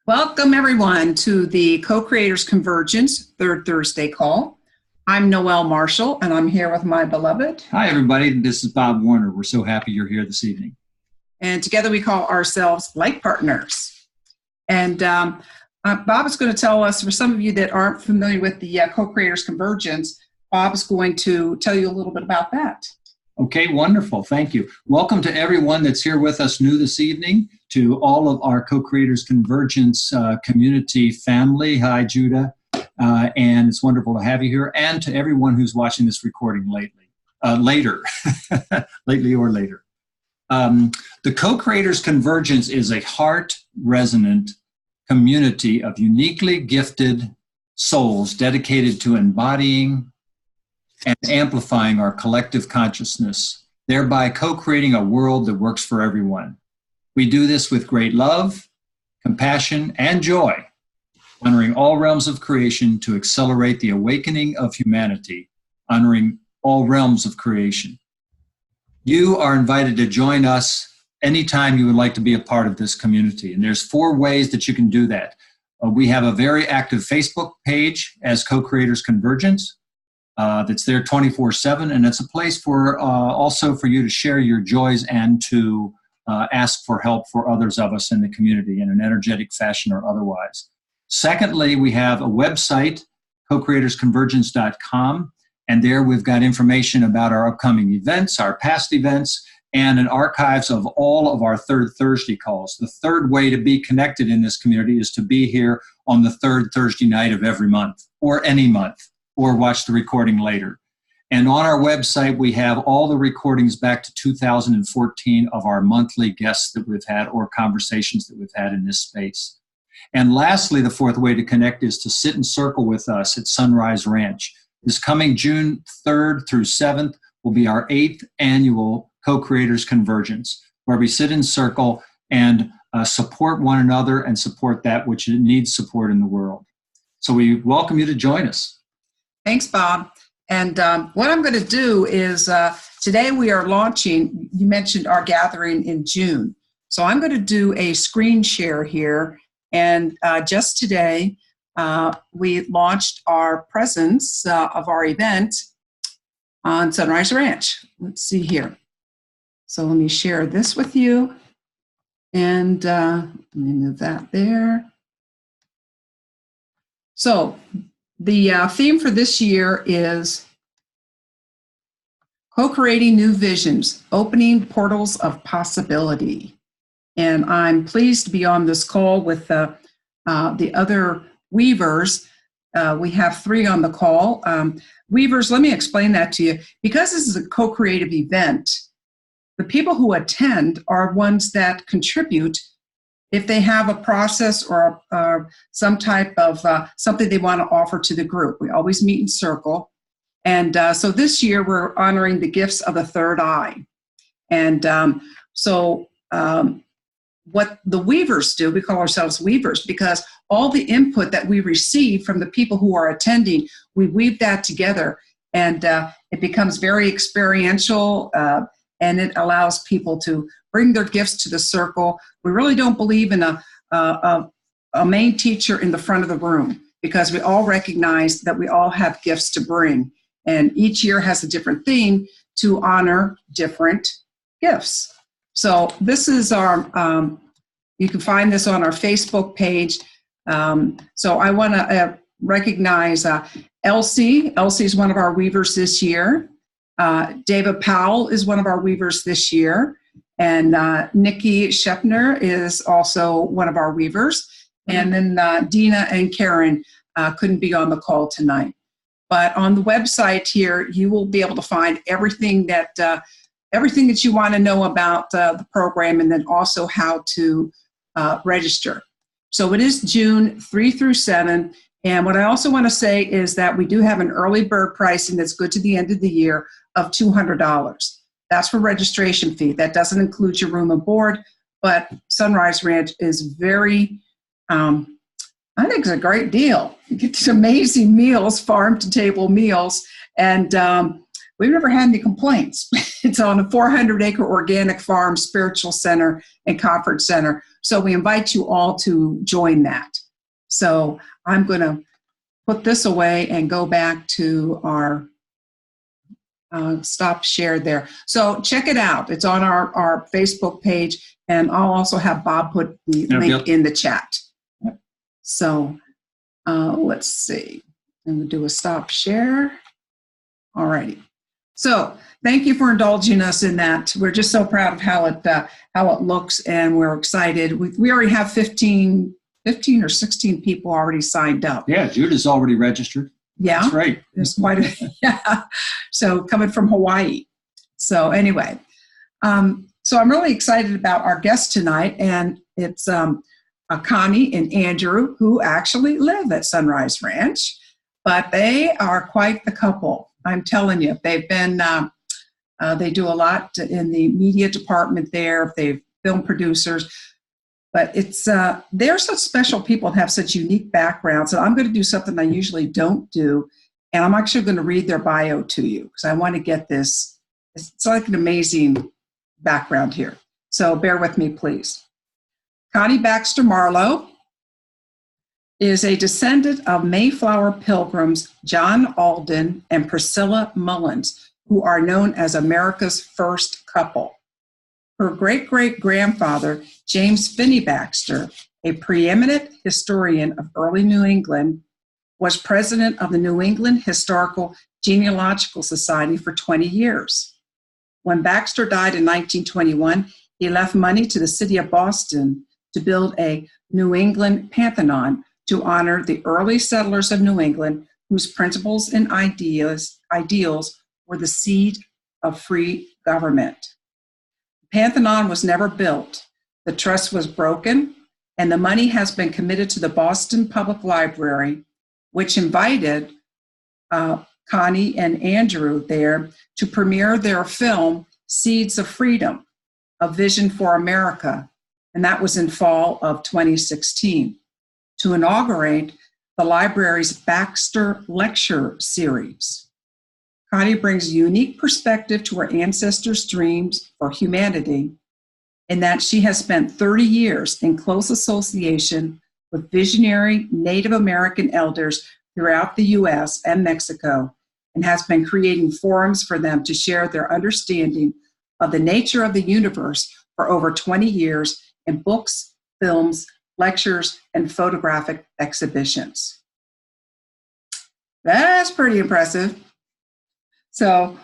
Welcome, everyone, to the Co-Creators Convergence Third Thursday call. I'm Noelle Marshall, and I'm here with my beloved. Hi, everybody. This is Bob Warner. We're so happy you're here this evening. And together we call ourselves Life Partners. And Bob is going to tell us, for some of you that aren't familiar with the Co-Creators Convergence, Bob is going to tell you a little bit about that. Okay, wonderful. Thank you. Welcome to everyone that's here with us new this evening, to all of our Co-Creators Convergence community family. Hi, Judah. And it's wonderful to have you here, and to everyone who's watching this recording later, lately or later. The Co-Creators Convergence is a heart-resonant community of uniquely gifted souls dedicated to embodying and amplifying our collective consciousness, thereby co-creating a world that works for everyone. We do this with great love, compassion, and joy, honoring all realms of creation to accelerate the awakening of humanity, honoring all realms of creation. You are invited to join us anytime you would like to be a part of this community, and there's 4 ways that you can do that. We have a very active Facebook page as Co-Creators Convergence. That's there 24/7, and it's a place for also for you to share your joys and to ask for help for others of us in the community in an energetic fashion or otherwise. Secondly, we have a website, co-creatorsconvergence.com, and there we've got information about our upcoming events, our past events, and an archives of all of our Third Thursday calls. The third way to be connected in this community is to be here on the third Thursday night of every month, or any month, or watch the recording later. And on our website, we have all the recordings back to 2014 of our monthly guests that we've had or conversations that we've had in this space. And lastly, the 4th way to connect is to sit in circle with us at Sunrise Ranch. This coming June 3rd through 7th will be our 8th annual Co-Creators Convergence, where we sit in circle and support one another and support that which needs support in the world. So we welcome you to join us. Thanks, Bob. And what I'm going to do is today we are launching, you mentioned our gathering in June. So I'm going to do a screen share here. And just today, we launched our presence of our event on Sunrise Ranch. Let's see here. So let me share this with you. And let me move that there. So the theme for this year is Co-Creating New Visions, Opening Portals of Possibility. And I'm pleased to be on this call with the other Weavers. We have 3 on the call. Weavers, let me explain that to you. Because this is a co-creative event, the people who attend are ones that contribute if they have a process or some type of something they want to offer to the group. We always meet in circle. And so this year we're honoring the gifts of the third eye. And what the Weavers do, we call ourselves Weavers because all the input that we receive from the people who are attending, we weave that together, and it becomes very experiential, and it allows people to bring their gifts to the circle. We really don't believe in a main teacher in the front of the room, because we all recognize that we all have gifts to bring. And each year has a different theme to honor different gifts. So this is our, you can find this on our Facebook page. So I want to recognize Elsie. Elsie is one of our Weavers this year. David Powell is one of our Weavers this year. And Nikki Shepner is also one of our Weavers. And then Dina and Karen couldn't be on the call tonight. But on the website here, you will be able to find everything that you want to know about the program, and then also how to register. So it is June 3 through 7. And what I also want to say is that we do have an early bird pricing that's good to the end of the year of $200. That's for registration fee. That doesn't include your room and board, but Sunrise Ranch is very, I think it's a great deal. You get these amazing meals, farm-to-table meals, and we've never had any complaints. It's on a 400-acre organic farm, spiritual center, and conference center. So we invite you all to join that. So I'm going to put this away and go back to our stop share there. So check it out. It's on our Facebook page, and I'll also have Bob put the link in the chat. So let's see. I'm going to do a stop share. All righty. So thank you for indulging us in that. We're just so proud of how it looks, and we're excited. We already have 15 or 16 people already signed up. Yeah, Judah's already registered. Yeah, that's right. There's quite a yeah. So coming from Hawaii. So anyway, so I'm really excited about our guest tonight, and it's Connie and Andrew, who actually live at Sunrise Ranch, but they are quite the couple. I'm telling you, they've been. They do a lot in the media department there. They've film producers. But it's they're such special people and have such unique backgrounds. And I'm going to do something I usually don't do. And I'm actually going to read their bio to you because I want to get this. It's like an amazing background here. So bear with me, please. Connie Baxter Marlow is a descendant of Mayflower Pilgrims John Alden and Priscilla Mullins, who are known as America's first couple. Her great-great-grandfather, James Finney Baxter, a preeminent historian of early New England, was president of the New England Historical Genealogical Society for 20 years. When Baxter died in 1921, he left money to the city of Boston to build a New England Pantheon to honor the early settlers of New England whose principles and ideals were the seed of free government. Pantheon was never built. The trust was broken, and the money has been committed to the Boston Public Library, which invited Connie and Andrew there to premiere their film, Seeds of Freedom, A Vision for America, and that was in fall of 2016, to inaugurate the library's Baxter Lecture Series. Connie brings a unique perspective to her ancestors' dreams for humanity in that she has spent 30 years in close association with visionary Native American elders throughout the U.S. and Mexico and has been creating forums for them to share their understanding of the nature of the universe for over 20 years in books, films, lectures, and photographic exhibitions. That's pretty impressive. So,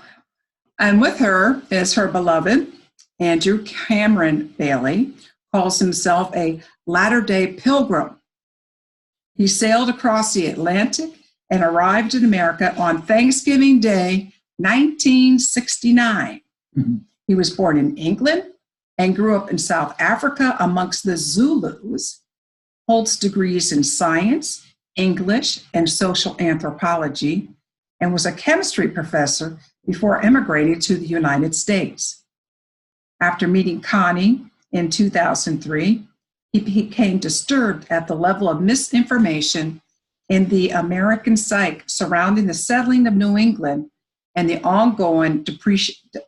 and with her is her beloved, Andrew Cameron Bailey, calls himself a latter-day pilgrim. He sailed across the Atlantic and arrived in America on Thanksgiving Day, 1969. Mm-hmm. He was born in England and grew up in South Africa amongst the Zulus, holds degrees in science, English, and social anthropology, and was a chemistry professor before emigrating to the United States. After meeting Connie in 2003, he became disturbed at the level of misinformation in the American psyche surrounding the settling of New England and the ongoing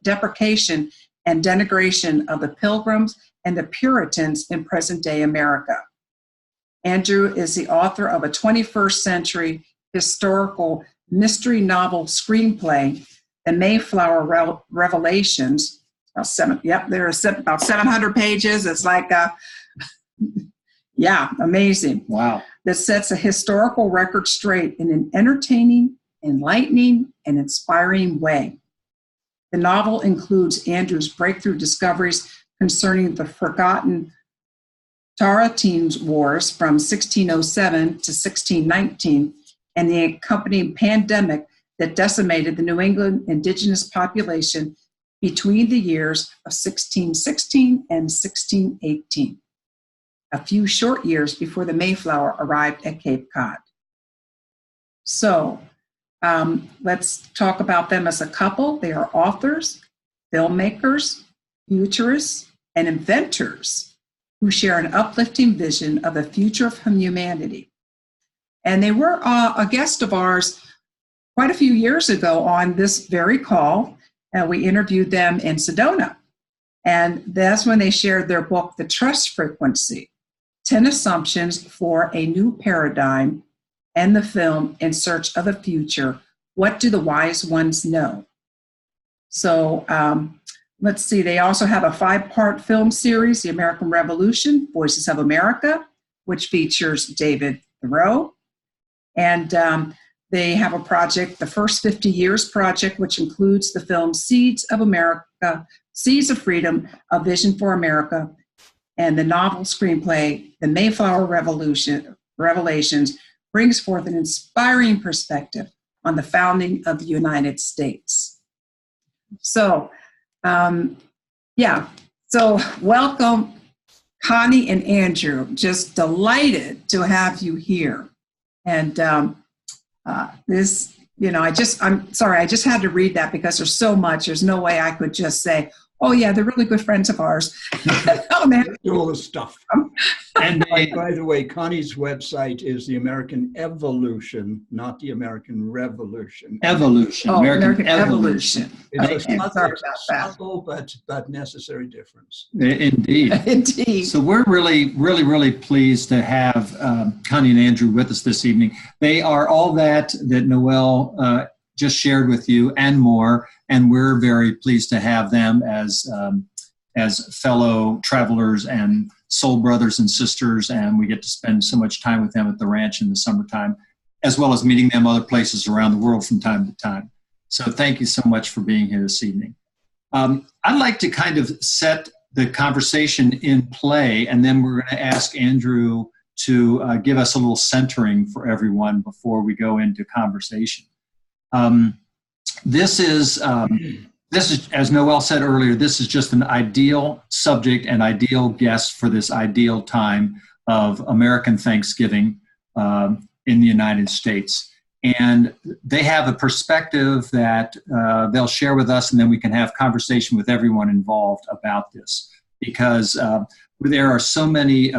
deprecation and denigration of the Pilgrims and the Puritans in present-day America. Andrew is the author of a 21st century historical mystery novel screenplay, The Mayflower Revelations. About 700 pages. It's like, amazing. Wow. That sets a historical record straight in an entertaining, enlightening, and inspiring way. The novel includes Andrew's breakthrough discoveries concerning the forgotten Tarleton's Wars from 1607 to 1619 and the accompanying pandemic that decimated the New England indigenous population between the years of 1616 and 1618, a few short years before the Mayflower arrived at Cape Cod. So let's talk about them as a couple. They are authors, filmmakers, futurists, and inventors who share an uplifting vision of the future of humanity. And they were a guest of ours quite a few years ago on this very call, and we interviewed them in Sedona. And that's when they shared their book, The Trust Frequency, 10 Assumptions for a New Paradigm, and the film In Search of a Future, What Do the Wise Ones Know? So let's see, they also have a 5-part film series, The American Revolution, Voices of America, which features David Thoreau. And they have a project, the First 50 Years Project, which includes the film Seeds of America, Seeds of Freedom, A Vision for America, and the novel screenplay, The Mayflower Revelations, brings forth an inspiring perspective on the founding of the United States. So, so welcome, Connie and Andrew. Just delighted to have you here. And this, I'm sorry, I just had to read that because there's so much. There's no way I could just say, oh yeah, they're really good friends of ours. Oh man, do all this stuff. And by the way, Connie's website is the American Evolution, not the American Revolution. Evolution. Oh, American Evolution. It's a subtle but necessary difference. Indeed. Indeed. So we're really pleased to have Connie and Andrew with us this evening. They are all that Noelle just shared with you and more, and we're very pleased to have them as fellow travelers and soul brothers and sisters, and we get to spend so much time with them at the ranch in the summertime, as well as meeting them other places around the world from time to time. So thank you so much for being here this evening. I'd like to kind of set the conversation in play, and then we're going to ask Andrew to give us a little centering for everyone before we go into conversation. This is, as Noelle said earlier, this is just an ideal subject and ideal guest for this ideal time of American Thanksgiving in the United States. And they have a perspective that they'll share with us, and then we can have conversation with everyone involved about this. Because there are so many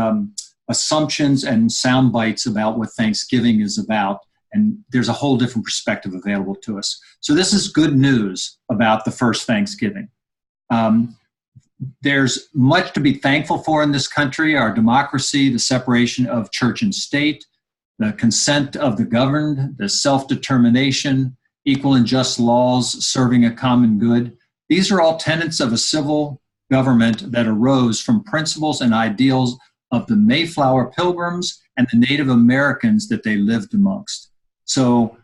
assumptions and sound bites about what Thanksgiving is about, and there's a whole different perspective available to us. So this is good news about the first Thanksgiving. There's much to be thankful for in this country: our democracy, the separation of church and state, the consent of the governed, the self-determination, equal and just laws serving a common good. These are all tenets of a civil government that arose from principles and ideals of the Mayflower Pilgrims and the Native Americans that they lived amongst. So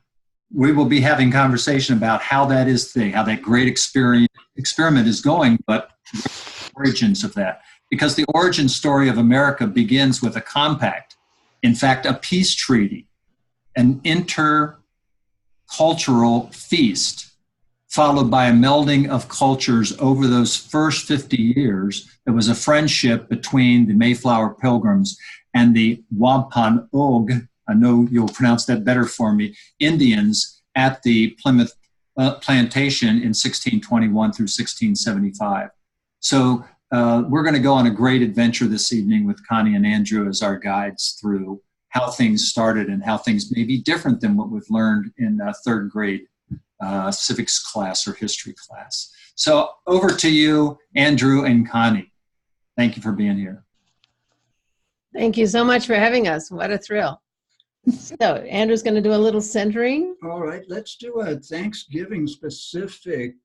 we will be having conversation about how that is today, how that great experiment is going, but the origins of that. Because the origin story of America begins with a compact, in fact, a peace treaty, an intercultural feast, followed by a melding of cultures over those first 50 years. There was a friendship between the Mayflower Pilgrims and the Wampanoag, I know you'll pronounce that better for me, Indians at the Plymouth Plantation in 1621 through 1675. So we're going to go on a great adventure this evening with Connie and Andrew as our guides through how things started and how things may be different than what we've learned in third grade civics class or history class. So over to you, Andrew and Connie. Thank you for being here. Thank you so much for having us. What a thrill. So Andrew's going to do a little centering. All right, let's do a Thanksgiving specific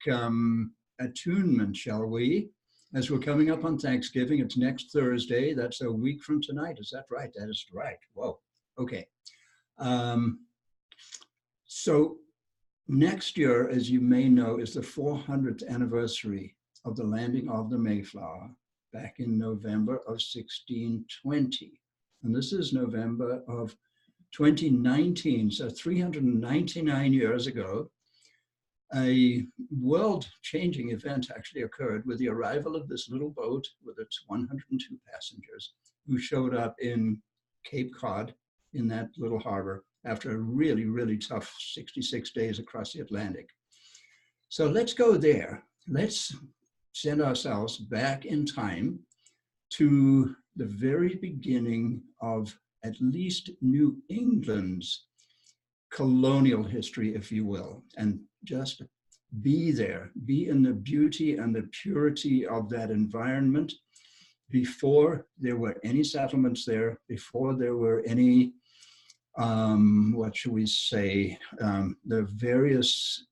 attunement, shall we? As we're coming up on Thanksgiving, it's next Thursday. That's a week from tonight. Is that right? That is right. Whoa. Okay. So next year, as you may know, is the 400th anniversary of the landing of the Mayflower back in November of 1620. And this is November of 2019, so 399 years ago. A world-changing event actually occurred with the arrival of this little boat with its 102 passengers who showed up in Cape Cod in that little harbor after a really, really tough 66 days across the Atlantic. So let's go there. Let's send ourselves back in time to the very beginning of at least New England's colonial history, if you will, and just be there, be in the beauty and the purity of that environment before there were any settlements there, before there were any, what should we say, the various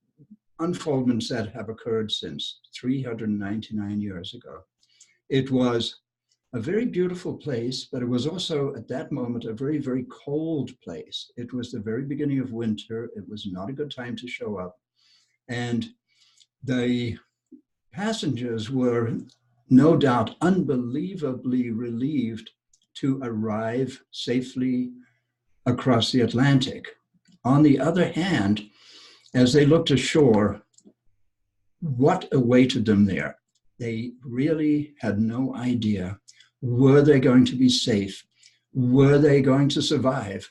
unfoldments that have occurred since 399 years ago. It was a very beautiful place, but it was also at that moment a very, very cold place. It was the very beginning of winter. It was not a good time to show up. And the passengers were no doubt unbelievably relieved to arrive safely across the Atlantic. On the other hand, as they looked ashore, what awaited them there? They really had no idea. Were they going to be safe? Were they going to survive?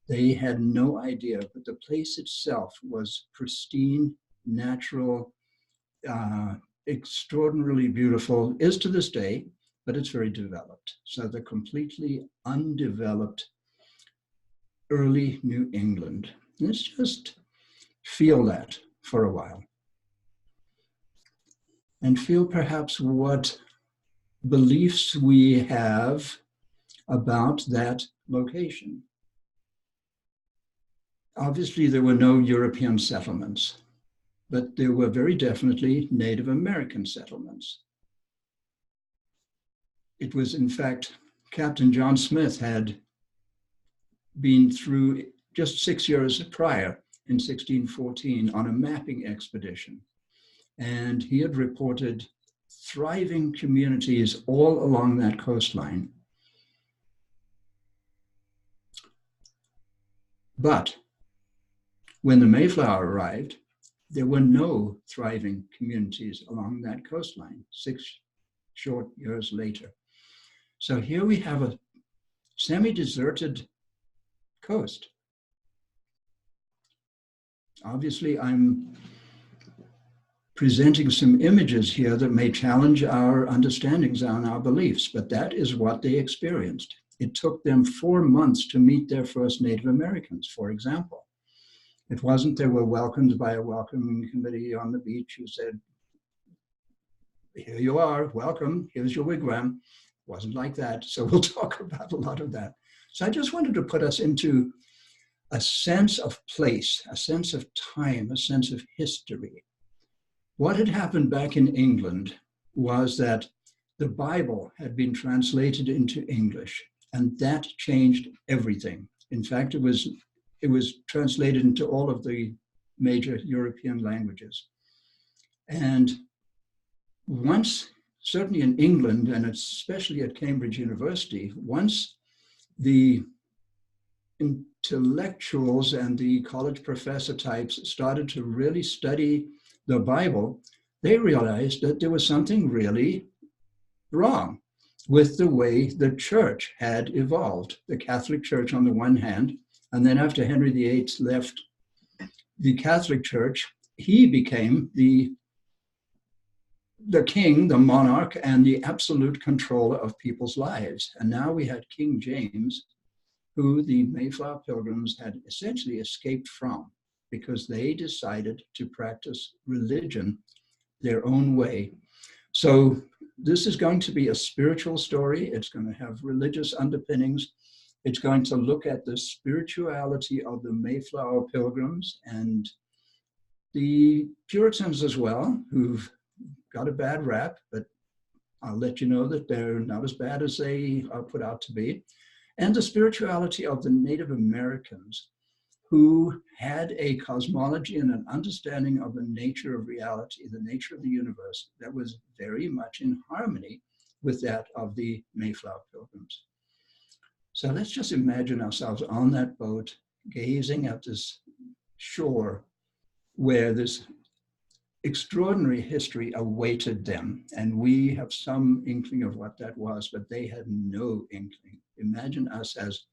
They had no idea, but the place itself was pristine, natural, extraordinarily beautiful, is to this day, but it's very developed. So the completely undeveloped early New England. Let's just feel that for a while. And feel perhaps what beliefs we have about that location. Obviously, there were no European settlements, but there were very definitely Native American settlements. It was, in fact, Captain John Smith had been through just 6 years prior, in 1614, on a mapping expedition. And he had reported thriving communities all along that coastline. But when the Mayflower arrived, there were no thriving communities along that coastline 6 short years later. So here we have a semi-deserted coast. Obviously, I'm presenting some images here that may challenge our understandings and our beliefs, but that is what they experienced. It took them 4 months to meet their first Native Americans, for example. It wasn't they were welcomed by a welcoming committee on the beach who said, here you are, welcome, here's your wigwam. It wasn't like that, so we'll talk about a lot of that. So I just wanted to put us into a sense of place, a sense of time, a sense of history. What had happened back in England was that the Bible had been translated into English, and that changed everything. In fact, it was translated into all of the major European languages. And once, certainly in England, and especially at Cambridge University, once the intellectuals and the college professor types started to really study the Bible, they realized that there was something really wrong with the way the church had evolved. The Catholic Church on the one hand, and then after Henry VIII left the Catholic Church, he became the king, the monarch, and the absolute controller of people's lives. And now we had King James, who the Mayflower Pilgrims had essentially escaped from, because they decided to practice religion their own way. So this is going to be a spiritual story. It's going to have religious underpinnings. It's going to look at the spirituality of the Mayflower Pilgrims and the Puritans as well, who've got a bad rap, but I'll let you know that they're not as bad as they are put out to be. And the spirituality of the Native Americans, who had a cosmology and an understanding of the nature of reality, the nature of the universe, that was very much in harmony with that of the Mayflower Pilgrims. So let's just imagine ourselves on that boat, gazing at this shore where this extraordinary history awaited them. And we have some inkling of what that was, but they had no inkling. Imagine us as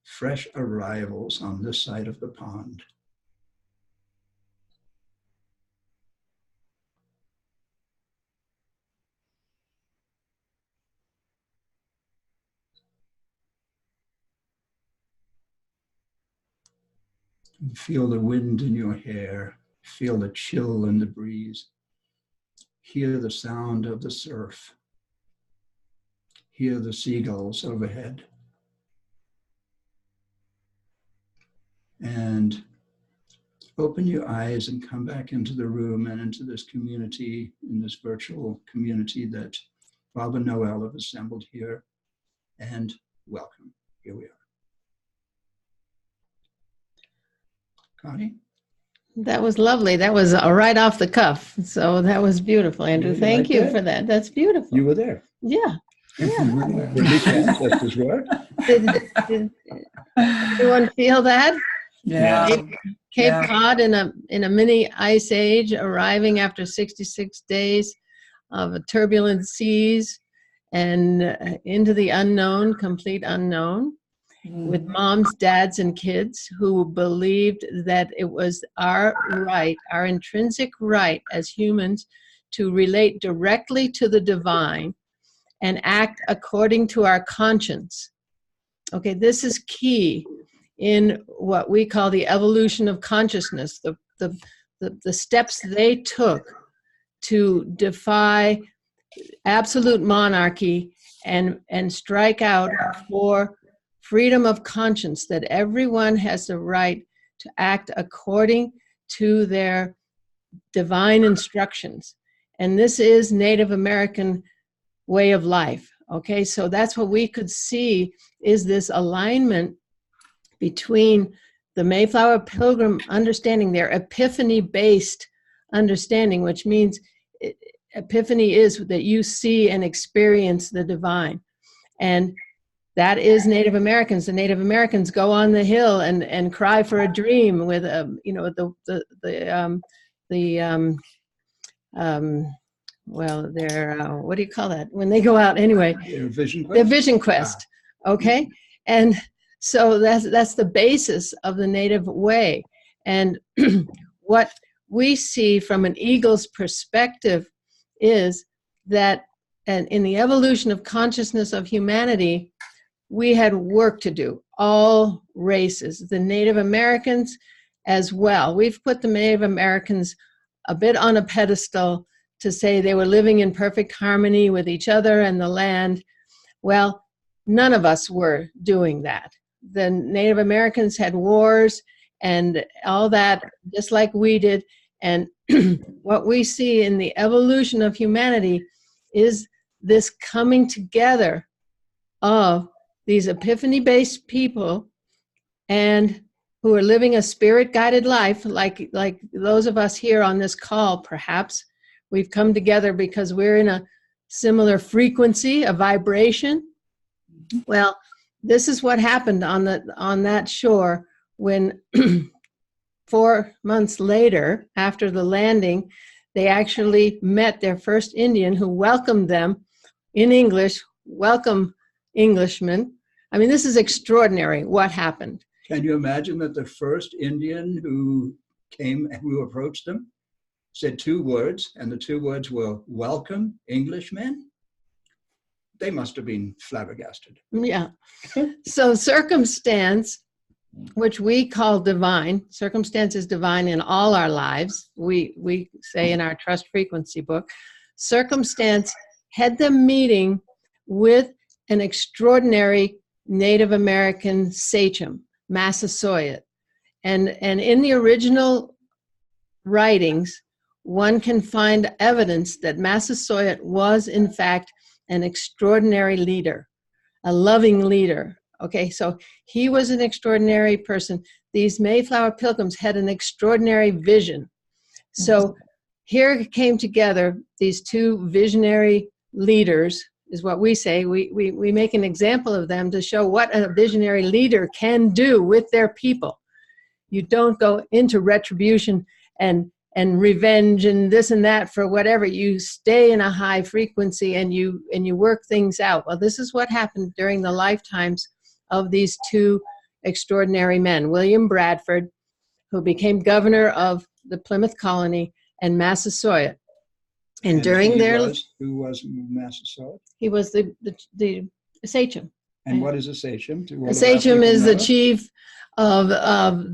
fresh arrivals on this side of the pond. Feel the wind in your hair. Feel the chill in the breeze. Hear the sound of the surf. Hear the seagulls overhead. And open your eyes and come back into the room and into this community, in this virtual community that Bob and Noel have assembled here. And welcome. Here we are. Connie? That was lovely. That was right off the cuff. So that was beautiful, Andrew. Yeah, Thank right you there. for that. That's beautiful. You were there. Yeah. At least your ancestors were. Did everyone feel that? Yeah. Cape Yeah. Cod in a mini ice age, arriving after 66 days of turbulent seas and into the unknown, complete unknown, with moms, dads, and kids who believed that it was our right, our intrinsic right as humans to relate directly to the divine and act according to our conscience. Okay, this is key in what we call the evolution of consciousness, the steps they took to defy absolute monarchy and strike out for freedom of conscience, that everyone has the right to act according to their divine instructions. And this is Native American way of life. Okay, so that's what we could see, is this alignment between the Mayflower Pilgrim understanding, their epiphany-based understanding, which means epiphany is that you see and experience the divine. And that is Native Americans. The Native Americans go on the hill and cry for a dream with well, they're what do you call that when they go out anyway? Vision quest. The vision quest. Okay, and so that's the basis of the Native way. And what we see from an eagle's perspective is that, and in the evolution of consciousness of humanity, we had work to do, all races, the Native Americans as well. We've put the Native Americans a bit on a pedestal to say they were living in perfect harmony with each other and the land. Well, none of us were doing that. The Native Americans had wars and all that, just like we did. And what we see in the evolution of humanity is this coming together of these epiphany-based people and who are living a spirit-guided life, like those of us here on this call, perhaps. We've come together because we're in a similar frequency, a vibration. Well, this is what happened on that shore when 4 months later, after the landing, they actually met their first Indian who welcomed them in English. Welcome, Englishmen. I mean, this is extraordinary what happened. Can you imagine that the first Indian who approached them said 2 words, and the 2 words were welcome, Englishmen? They must have been flabbergasted. Yeah. So circumstance, which we call divine, circumstance is divine in all our lives. We say in our trust frequency book, circumstance had them meeting with an extraordinary Native American sachem, Massasoit. And in the original writings, one can find evidence that Massasoit was, in fact, an extraordinary leader, a loving leader. Okay, so he was an extraordinary person. These Mayflower Pilgrims had an extraordinary vision. So here came together these 2 visionary leaders, is what we say. We make an example of them to show what a visionary leader can do with their people. You don't go into retribution and revenge and this and that for whatever. You stay in a high frequency and you work things out. Well, this is what happened during the lifetimes of these 2 extraordinary men, William Bradford, who became governor of the Plymouth colony, and Massasoit. And during who was Massasoit? He was the sachem. And what is a sachem? A sachem is the chief of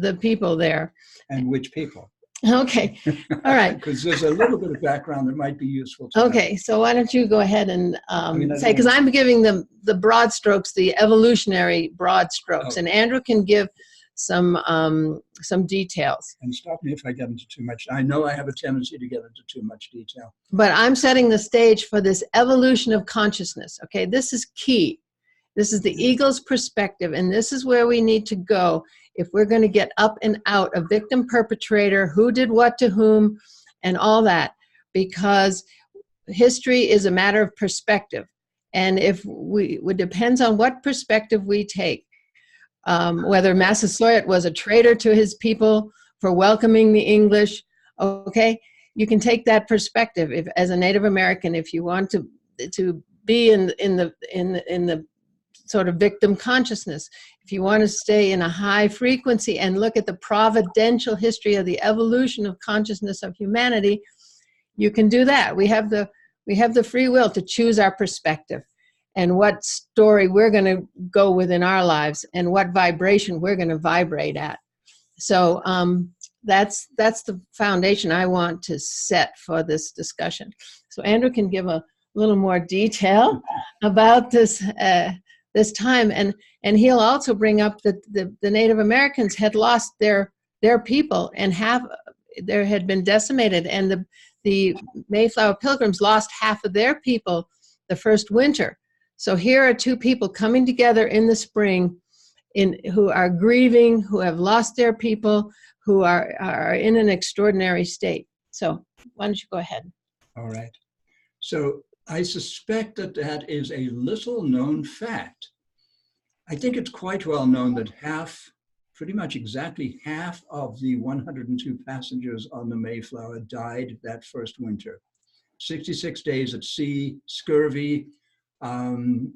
the people there. And which people? Okay, all right. Because there's a little bit of background that might be useful to know. Okay, so why don't you go ahead and I say, because I'm giving them the broad strokes, the evolutionary broad strokes, and Andrew can give some details. And stop me if I get into too much. I know I have a tendency to get into too much detail. But I'm setting the stage for this evolution of consciousness. Okay, this is key. This is the eagle's perspective, and this is where we need to go if we're going to get up and out of victim perpetrator, who did what to whom, and all that, because history is a matter of perspective. And if it depends on what perspective we take, whether Massasoit was a traitor to his people for welcoming the English, okay, you can take that perspective. If, as a Native American, if you want to be in the sort of victim consciousness, if you want to stay in a high frequency and look at the providential history of the evolution of consciousness of humanity, you can do that. We have the free will to choose our perspective and what story we're going to go with in our lives and what vibration we're going to vibrate at. So that's the foundation I want to set for this discussion. So Andrew can give a little more detail about this this time, and he'll also bring up that the Native Americans had lost their people and there had been decimated, and the Mayflower Pilgrims lost half of their people the first winter. So here are two people coming together in the spring who are grieving, who have lost their people, who are in an extraordinary state. So why don't you go ahead? All right. So I suspect that is a little known fact. I think it's quite well known that pretty much exactly half of the 102 passengers on the Mayflower died that first winter. 66 days at sea, scurvy, foreign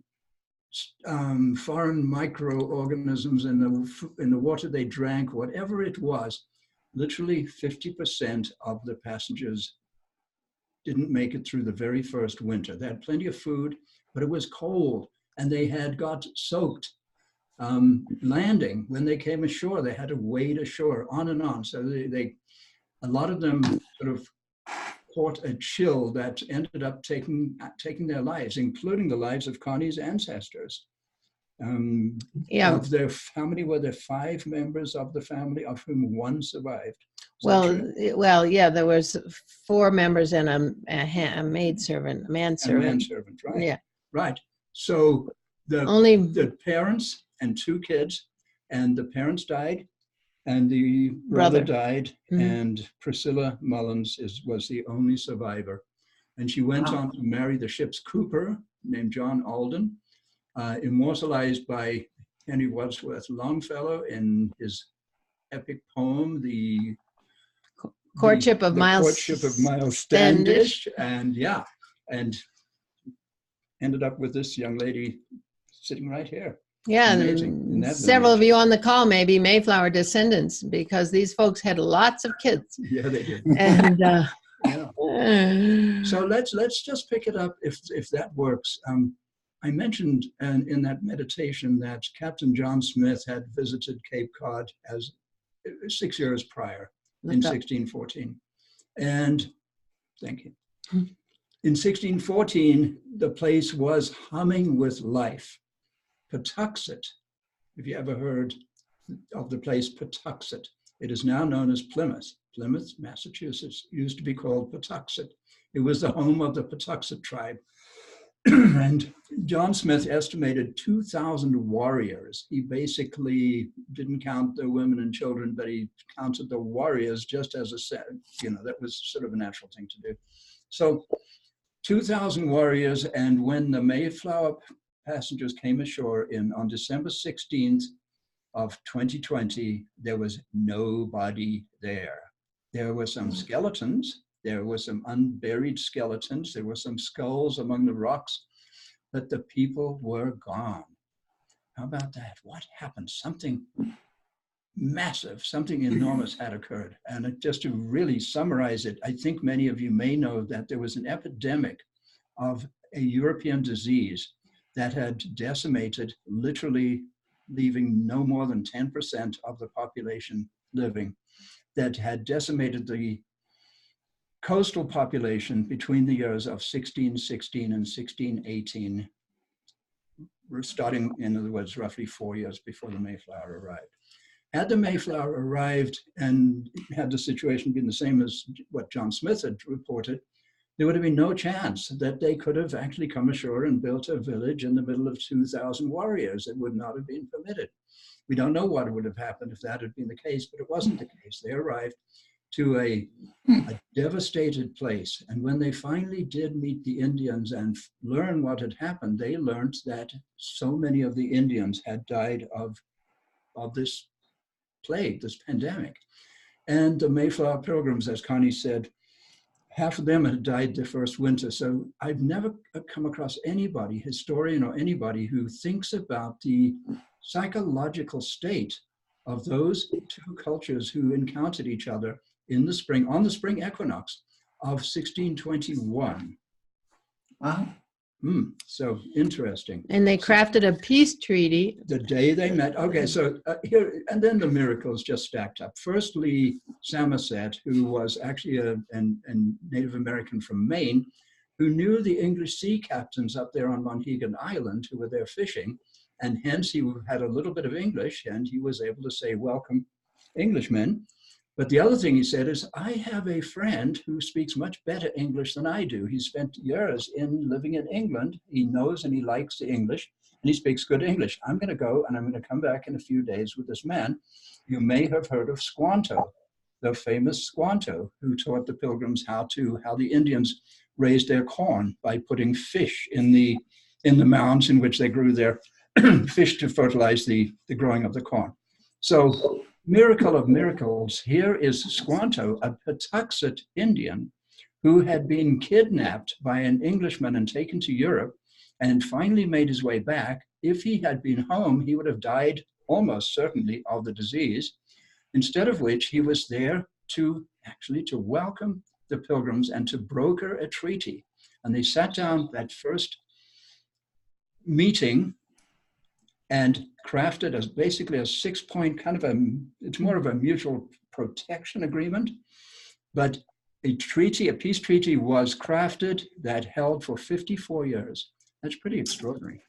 microorganisms in the water they drank, whatever it was. Literally 50% of the passengers didn't make it through the very first winter. They had plenty of food, but it was cold, and they had got soaked. Landing, when they came ashore, they had to wade ashore, on and on. So a lot of them sort of caught a chill that ended up taking their lives, including the lives of Connie's ancestors. Yeah. How many were there? 5 members of the family, of whom 1 survived. Well, yeah, there was 4 members and a manservant, A manservant, right? Yeah. Right. So the parents and 2 kids, and the parents died, and the brother died, and Priscilla Mullins was the only survivor. And she went on to marry the ship's cooper named John Alden, immortalized by Henry Wadsworth Longfellow in his epic poem, The Courtship of Miles Standish. And ended up with this young lady sitting right here. Yeah, and several of you on the call may be Mayflower descendants, because these folks had lots of kids. Yeah, they did. And so let's just pick it up if that works. I mentioned in that meditation that Captain John Smith had visited Cape Cod as 6 years prior, in 1614. And thank you. In 1614, the place was humming with life. Patuxet, if you ever heard of the place Patuxet, it is now known as Plymouth. Plymouth, Massachusetts, used to be called Patuxet. It was the home of the Patuxet tribe. And John Smith estimated 2,000 warriors. He basically didn't count the women and children, but he counted the warriors just as that was sort of a natural thing to do. So 2,000 warriors, and when the Mayflower passengers came ashore on December 16th of 2020, there was nobody there. There were some skeletons, there were some unburied skeletons, there were some skulls among the rocks, but the people were gone. How about that? What happened? Something massive, something enormous had occurred. And just to really summarize it, I think many of you may know that there was an epidemic of a European disease that had decimated literally leaving no more than 10% of the population living, that had decimated the coastal population between the years of 1616 and 1618. We're starting, in other words, roughly 4 years before the Mayflower arrived. Had the Mayflower arrived and had the situation been the same as what John Smith had reported, there would have been no chance that they could have actually come ashore and built a village in the middle of 2,000 warriors. It would not have been permitted. We don't know what would have happened if that had been the case, but it wasn't the case. They arrived to a devastated place. And when they finally did meet the Indians and learn what had happened, they learned that so many of the Indians had died of this plague, this pandemic. And the Mayflower Pilgrims, as Connie said, half of them had died the first winter. So I've never come across anybody, historian or anybody, who thinks about the psychological state of those two cultures who encountered each other in the spring, on the spring equinox of 1621. Wow. So interesting. And they crafted a peace treaty. The day they met. Okay, so here, and then the miracles just stacked up. Firstly, Samoset, who was actually a Native American from Maine, who knew the English sea captains up there on Monhegan Island who were there fishing, and hence he had a little bit of English, and he was able to say, "Welcome, Englishmen." But the other thing he said is, I have a friend who speaks much better English than I do. He spent years living in England. He knows and he likes the English, and he speaks good English. I'm going to go, and I'm going to come back in a few days with this man. You may have heard of Squanto, the famous Squanto, who taught the Pilgrims how the Indians raised their corn by putting fish in the mounds in which they grew their fish to fertilize the growing of the corn. So, miracle of miracles, here is Squanto, a Patuxet Indian who had been kidnapped by an Englishman and taken to Europe and finally made his way back. If he had been home, he would have died almost certainly of the disease, instead of which he was there to welcome the Pilgrims and to broker a treaty. And they sat down that first meeting and crafted as basically a 6-point it's more of a mutual protection agreement, but a peace treaty was crafted that held for 54 years. That's pretty extraordinary.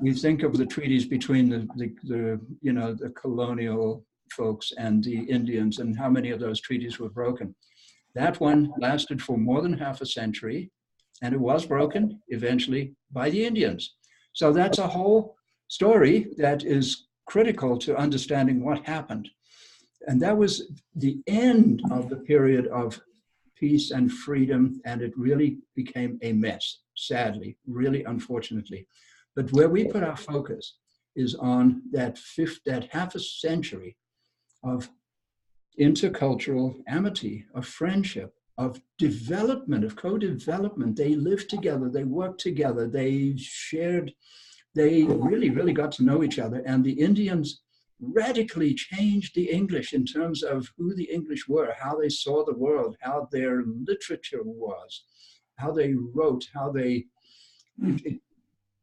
We think of the treaties between the colonial folks and the Indians and how many of those treaties were broken. That one lasted for more than half a century, and it was broken eventually by the Indians. So that's a whole story that is critical to understanding what happened. And that was the end of the period of peace and freedom, and it really became a mess, sadly, really unfortunately. But where we put our focus is on that half a century of intercultural amity, of friendship, of development, of co-development. They lived together, they worked together, they shared. They really, really got to know each other, and the Indians radically changed the English in terms of who the English were, how they saw the world, how their literature was, how they wrote,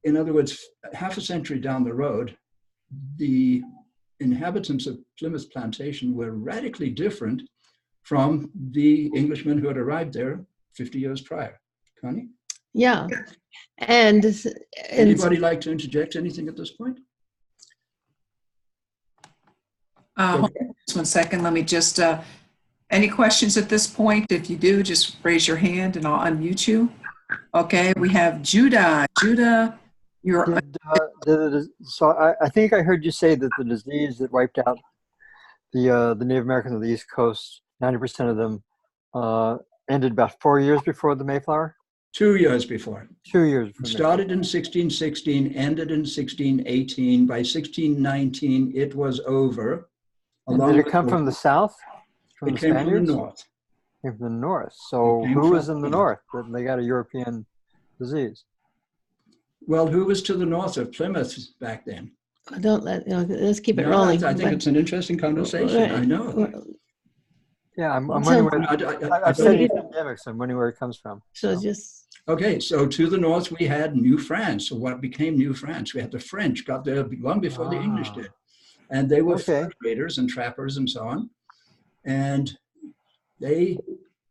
in other words, half a century down the road, the inhabitants of Plymouth Plantation were radically different from the Englishmen who had arrived there 50 years prior. Connie? Yeah. And anybody like to interject anything at this point? Hold on just 1 second. Let me just, any questions at this point? If you do, just raise your hand and I'll unmute you. Okay, we have Judah. Judah, you're... So I think I heard you say that the disease that wiped out the Native Americans on the East Coast, 90% of them ended about 4 years before the Mayflower? 2 years before. 2 years before. It started in 1616, ended in 1618. By 1619, it was over. And did it come from the south? It came from the north. Came from the north. So who was in the north that they got a European disease? Well, who was to the north of Plymouth back then? let's keep it rolling. I think it's an interesting conversation. I know. Yeah, I'm So- wondering where, I've don't- studied pandemics. I'm wondering where it comes from. So So, just, Okay, so to the north we had New France. So what became New France? We had the French got there long before the English did. And they were Okay. fur traders and trappers and so on. And they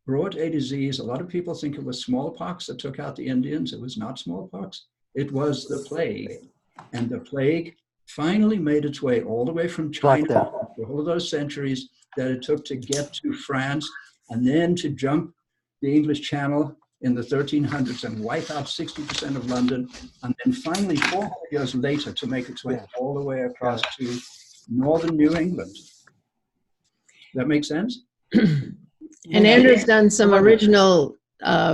brought a disease. A lot of people think it was smallpox that took out the Indians. It was not smallpox. It was the plague. And the plague finally made its way all the way from China Black Death. for all of those centuries that it took to get to France and then to jump the English Channel in the 1300s and wipe out 60% of London. And then finally, 400 years later, to make its way Yeah. all the way across to northern New England. That make sense? and Andrew's done some original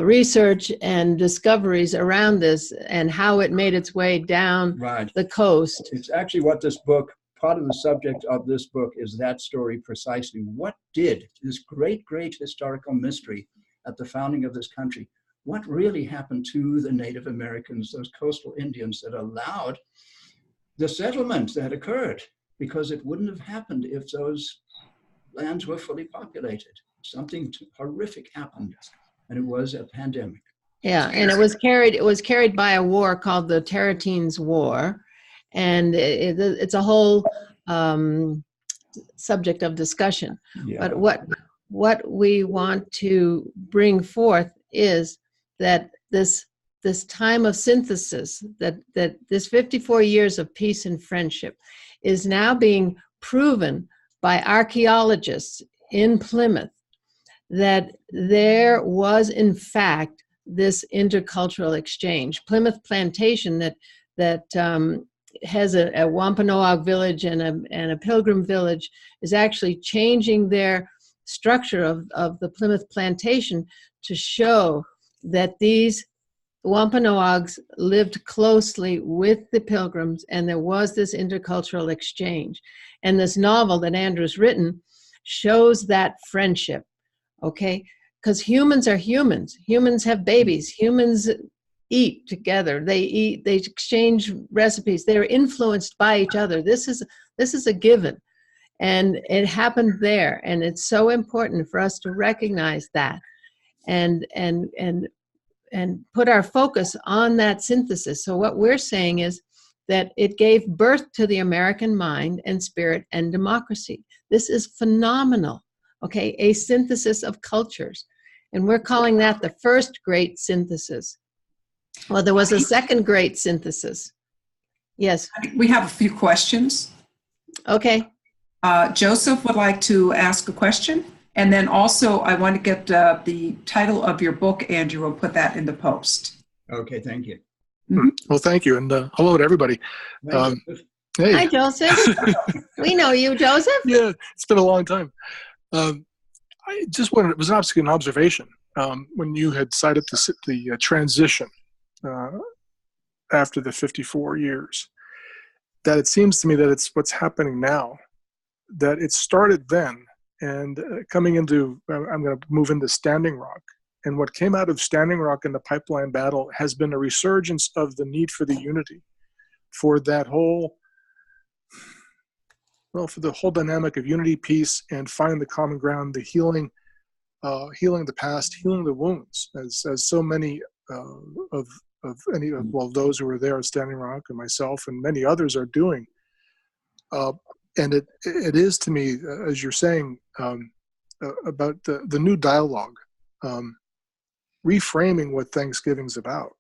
research and discoveries around this and how it made its way down Right. the coast. It's actually what this book, part of the subject of this book is that story precisely. What did this great, great historical mystery at the founding of this country, what really happened to the Native Americans, those coastal Indians that allowed the settlement that occurred? Because it wouldn't have happened if those lands were fully populated. Something horrific happened, and it was a pandemic. Yeah, and it was carried by a war called the Tarleton's War, and it's a whole subject of discussion. Yeah. But what we want to bring forth is that this time of synthesis, that this 54 years of peace and friendship is now being proven by archaeologists in Plymouth that there was in fact this intercultural exchange. Plymouth Plantation that has a Wampanoag village and a Pilgrim village is actually changing their structure of the Plymouth Plantation to show that these Wampanoags lived closely with the Pilgrims, and there was this intercultural exchange. And this novel that Andrew's written shows that friendship, okay? Because humans are humans. Humans have babies. Humans eat together. They exchange recipes. They're influenced by each other. This is a given. And it happened there. And it's so important for us to recognize that and put our focus on that synthesis. So what we're saying is that it gave birth to the American mind and spirit and democracy. This is phenomenal, okay? A synthesis of cultures. And we're calling that the first great synthesis. Well, there was a second great synthesis. Yes. We have a few questions. Okay. Joseph would like to ask a question. And then also I want to get the title of your book, Andrew. We'll put that in the post. Okay, thank you. Well, thank you. And hello to everybody. Thank you. Hey. Hi, Joseph. We know you, Joseph. Yeah, it's been a long time. I just wanted, it was an observation when you had cited the transition after the 54 years, that it seems to me that it's what's happening now, that it started then and coming into, I'm going to move into Standing Rock. And what came out of Standing Rock in the pipeline battle has been a resurgence of the need for the unity, for that whole, for the whole dynamic of unity, peace, and finding the common ground, the healing the past, healing the wounds, as so many of those who were there at Standing Rock and myself and many others are doing. And it is to me, as you're saying, about the new dialogue, reframing what Thanksgiving's about.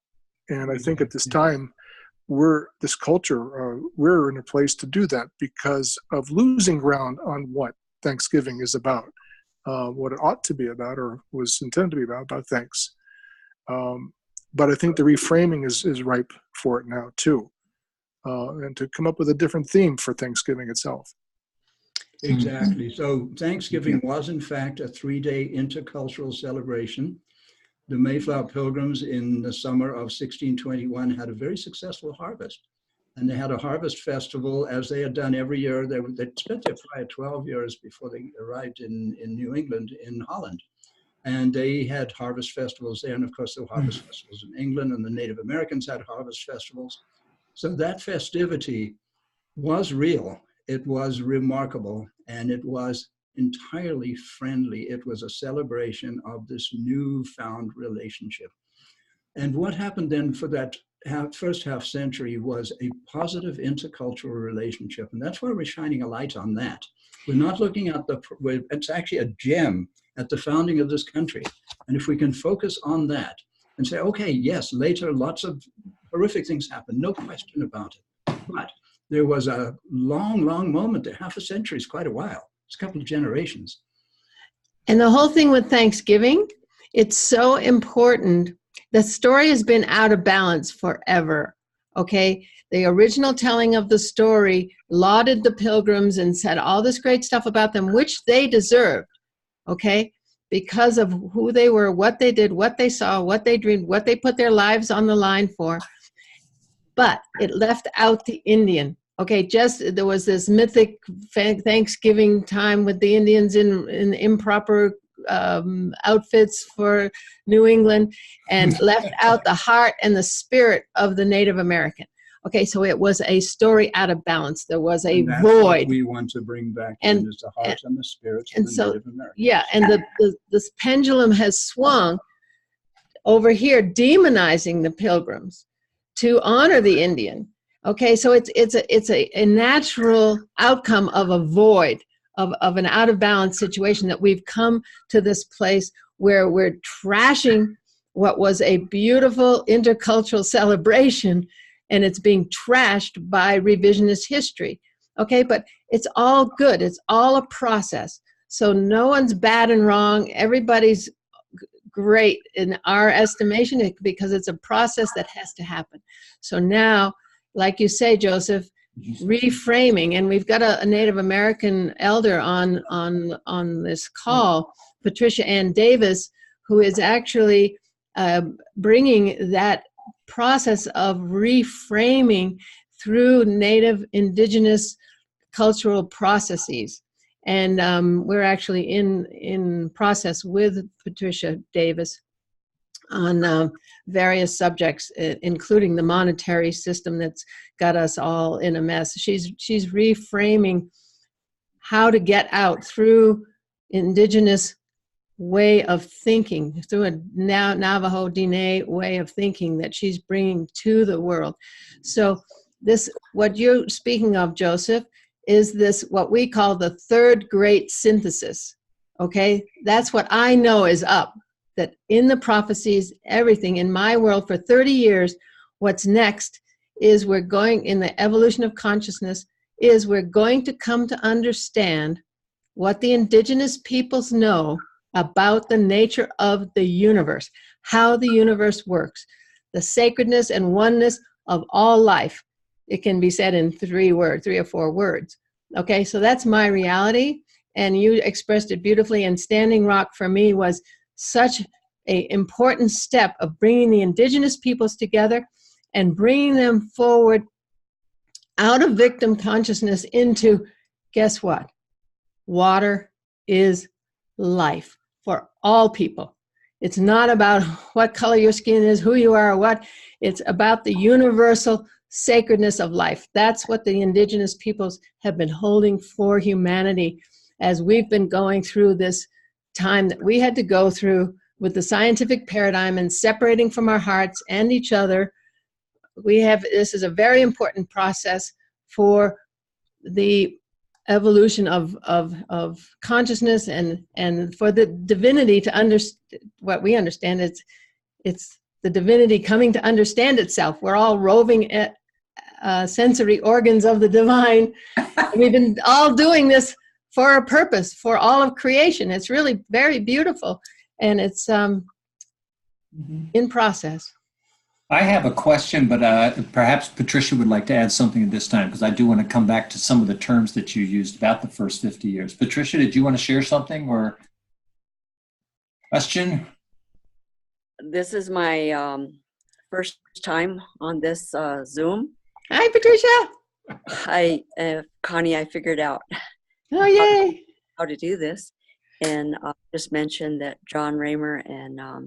And I think at this time, we're in a place to do that because of losing ground on what Thanksgiving is about, what it ought to be about or was intended to be about thanks. But I think the reframing is ripe for it now too, and to come up with a different theme for Thanksgiving itself. Exactly. So Thanksgiving was in fact a 3-day intercultural celebration. The Mayflower Pilgrims in the summer of 1621 had a very successful harvest. And they had a harvest festival as they had done every year. They spent there prior 12 years before they arrived in New England, in Holland. And they had harvest festivals there. And of course, there were harvest festivals in England, and the Native Americans had harvest festivals. So that festivity was real. It was remarkable. And it was entirely friendly. It was a celebration of this newfound relationship. And what happened then for that first half century was a positive intercultural relationship. And that's why we're shining a light on that. We're not looking at it's actually a gem at the founding of this country. And if we can focus on that and say, okay, yes, later lots of horrific things happened, no question about it. But there was a long, long moment there. Half a century is quite a while. It's a couple of generations. And the whole thing with Thanksgiving, it's so important. The story has been out of balance forever, okay? The original telling of the story lauded the Pilgrims and said all this great stuff about them, which they deserved, okay? Because of who they were, what they did, what they saw, what they dreamed, what they put their lives on the line for. But it left out the Indian. Okay, there was this mythic Thanksgiving time with the Indians in improper outfits for New England, and left out the heart and the spirit of the Native American. Okay, so it was a story out of balance. There was a that's void. What we want to bring back in is the heart and the spirit of the Native Americans. Yeah, and this pendulum has swung over here, demonizing the Pilgrims to honor the Indian. Okay, so it's a natural outcome of a void, of an out of balance situation, that we've come to this place where we're trashing what was a beautiful intercultural celebration, and it's being trashed by revisionist history. Okay, but it's all good. It's all a process. So no one's bad and wrong. Everybody's great in our estimation, because it's a process that has to happen. So now, like you say, Joseph, reframing, and we've got a Native American elder on this call, Patricia Ann Davis, who is actually bringing that process of reframing through Native Indigenous cultural processes. And we're actually in process with Patricia Davis on various subjects, including the monetary system that's got us all in a mess. She's reframing how to get out through indigenous way of thinking, through a Navajo Diné way of thinking that she's bringing to the world. So this, what you're speaking of, Joseph, is this what we call the third great synthesis. Okay, that's what I know is up. That in the prophecies, everything in my world for 30 years, what's next is we're going, in the evolution of consciousness, is we're going to come to understand what the indigenous peoples know about the nature of the universe, how the universe works, the sacredness and oneness of all life. It can be said in 3 or 4 words. Okay, so that's my reality, and you expressed it beautifully. And Standing Rock for me was such an important step of bringing the indigenous peoples together and bringing them forward out of victim consciousness into, guess what? Water is life for all people. It's not about what color your skin is, who you are, or what. It's about the universal sacredness of life. That's what the indigenous peoples have been holding for humanity as we've been going through this time that we had to go through with the scientific paradigm and separating from our hearts and each other. This is a very important process for the evolution of consciousness and for the divinity to understand what we understand. It's the divinity coming to understand itself. We're all roving at sensory organs of the divine. We've been all doing this for a purpose, for all of creation. It's really very beautiful, and it's in process. I have a question, but perhaps Patricia would like to add something at this time, because I do want to come back to some of the terms that you used about the first 50 years. Patricia, did you want to share something or question? This is my first time on this Zoom. Hi, Patricia. Connie, I figured out Oh, yay. how to do this. And just mentioned that John Raymer and I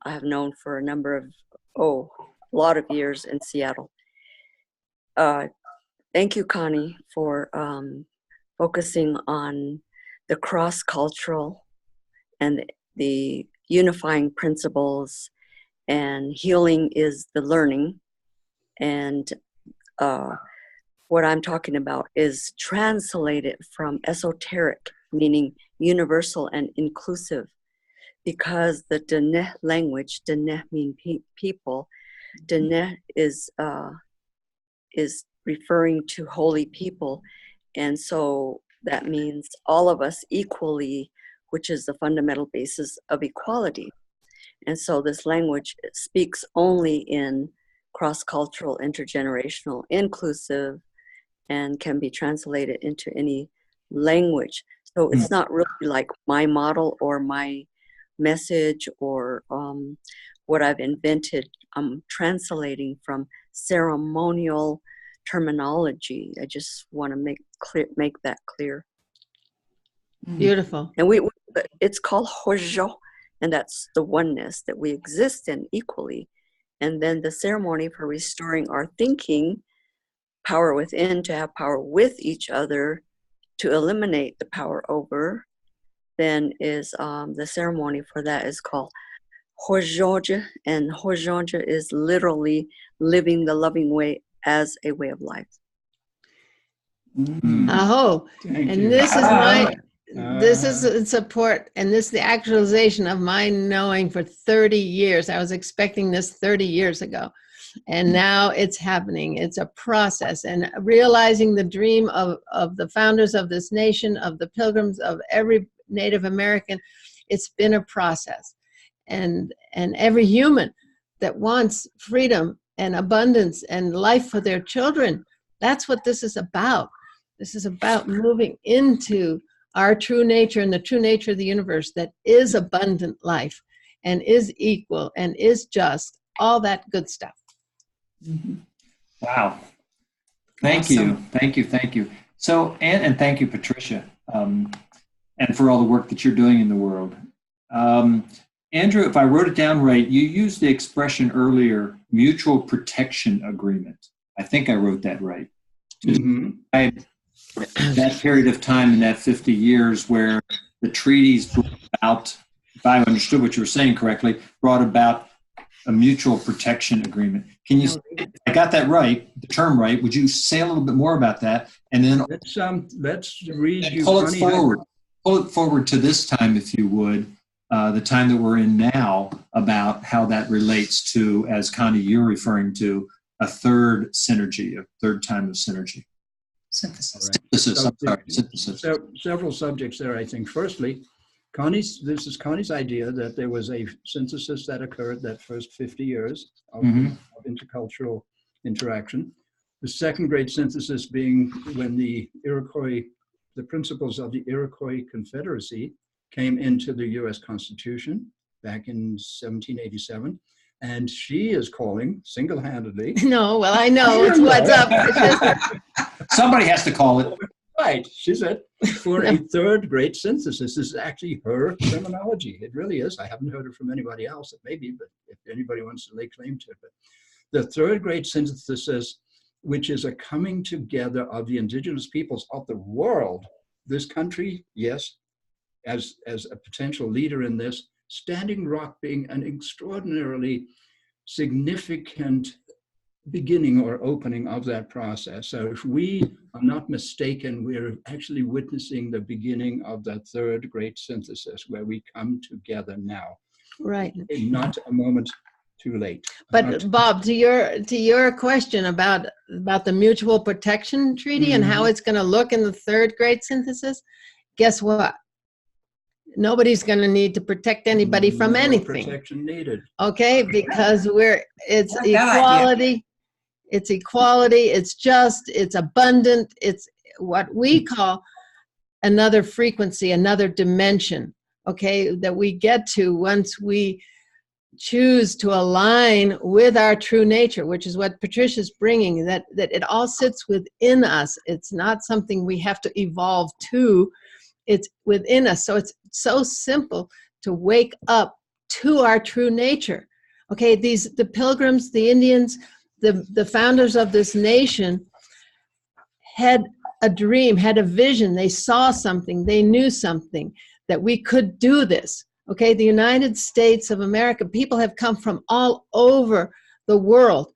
have known for a number of, a lot of years in Seattle. Thank you, Connie, for focusing on the cross-cultural and the unifying principles, and healing is the learning. And what I'm talking about is translated from esoteric, meaning universal and inclusive, because the Dene language, Dene mean people, Dene is referring to holy people. And so that means all of us equally, which is the fundamental basis of equality. And so this language speaks only in cross-cultural, intergenerational, inclusive, and can be translated into any language. So it's not really like my model or my message or what I've invented. I'm translating from ceremonial terminology. I just want to make that clear. Beautiful. And it's called Hojo, and that's the oneness that we exist in equally. And then the ceremony for restoring our thinking, power within, to have power with each other, to eliminate the power over, then is the ceremony for that is called Hojoja, and Hojoja is literally living the loving way as a way of life. Aho. Thank And you. this is my, Ah. this is in support, and this is the actualization of my knowing for 30 years. I was expecting this 30 years ago, and now it's happening. It's a process, and realizing the dream of the founders of this nation, of the Pilgrims, of every Native American. It's been a process, and every human that wants freedom and abundance and life for their children, that's what this is about. This is about moving into our true nature and the true nature of the universe that is abundant life and is equal and is just, all that good stuff. Wow. Thank you. Thank you. Thank you. So, and thank you, Patricia, and for all the work that you're doing in the world. Andrew, if I wrote it down right, you used the expression earlier, mutual protection agreement. I think I wrote that right. That period of time in that 50 years where the treaties brought about, if I understood what you were saying correctly, brought about a mutual protection agreement. Can you, I got that right, the term right, would you say a little bit more about that? And then let's read you. Pull it forward to this time, if you would, the time that we're in now, about how that relates to, as Connie, you're referring to, a third synergy, a third time of synergy. Synthesis. Synthesis. Several subjects there, I think. Firstly, this is Connie's idea that there was a synthesis that occurred that first 50 years of intercultural interaction. The second great synthesis being when the principles of the Iroquois Confederacy came into the US Constitution back in 1787. And she is calling single-handedly. No, well, I know it's what's up. Somebody has to call it. Right, she said, for a third great synthesis. This is actually her terminology. It really is. I haven't heard it from anybody else. It may be, but if anybody wants to lay claim to it. But the third great synthesis, which is a coming together of the indigenous peoples of the world, this country, yes, as a potential leader in this, Standing Rock being an extraordinarily significant beginning or opening of that process. So if we are not mistaken, we're actually witnessing the beginning of that third great synthesis where we come together now. Right. Not a moment too late. But Bob, to your question about the mutual protection treaty and how it's going to look in the third great synthesis, guess what? Nobody's going to need to protect anybody from anything. Protection needed. Okay, because it's equality. It's equality. It's just. It's abundant. It's what we call another frequency, another dimension. Okay, that we get to once we choose to align with our true nature, which is what Patricia's bringing. That it all sits within us. It's not something we have to evolve to. It's within us. So it's so simple to wake up to our true nature. Okay, the Pilgrims, the Indians, the founders of this nation had a dream, had a vision. They saw something, they knew something, that we could do this. Okay, the United States of America, people have come from all over the world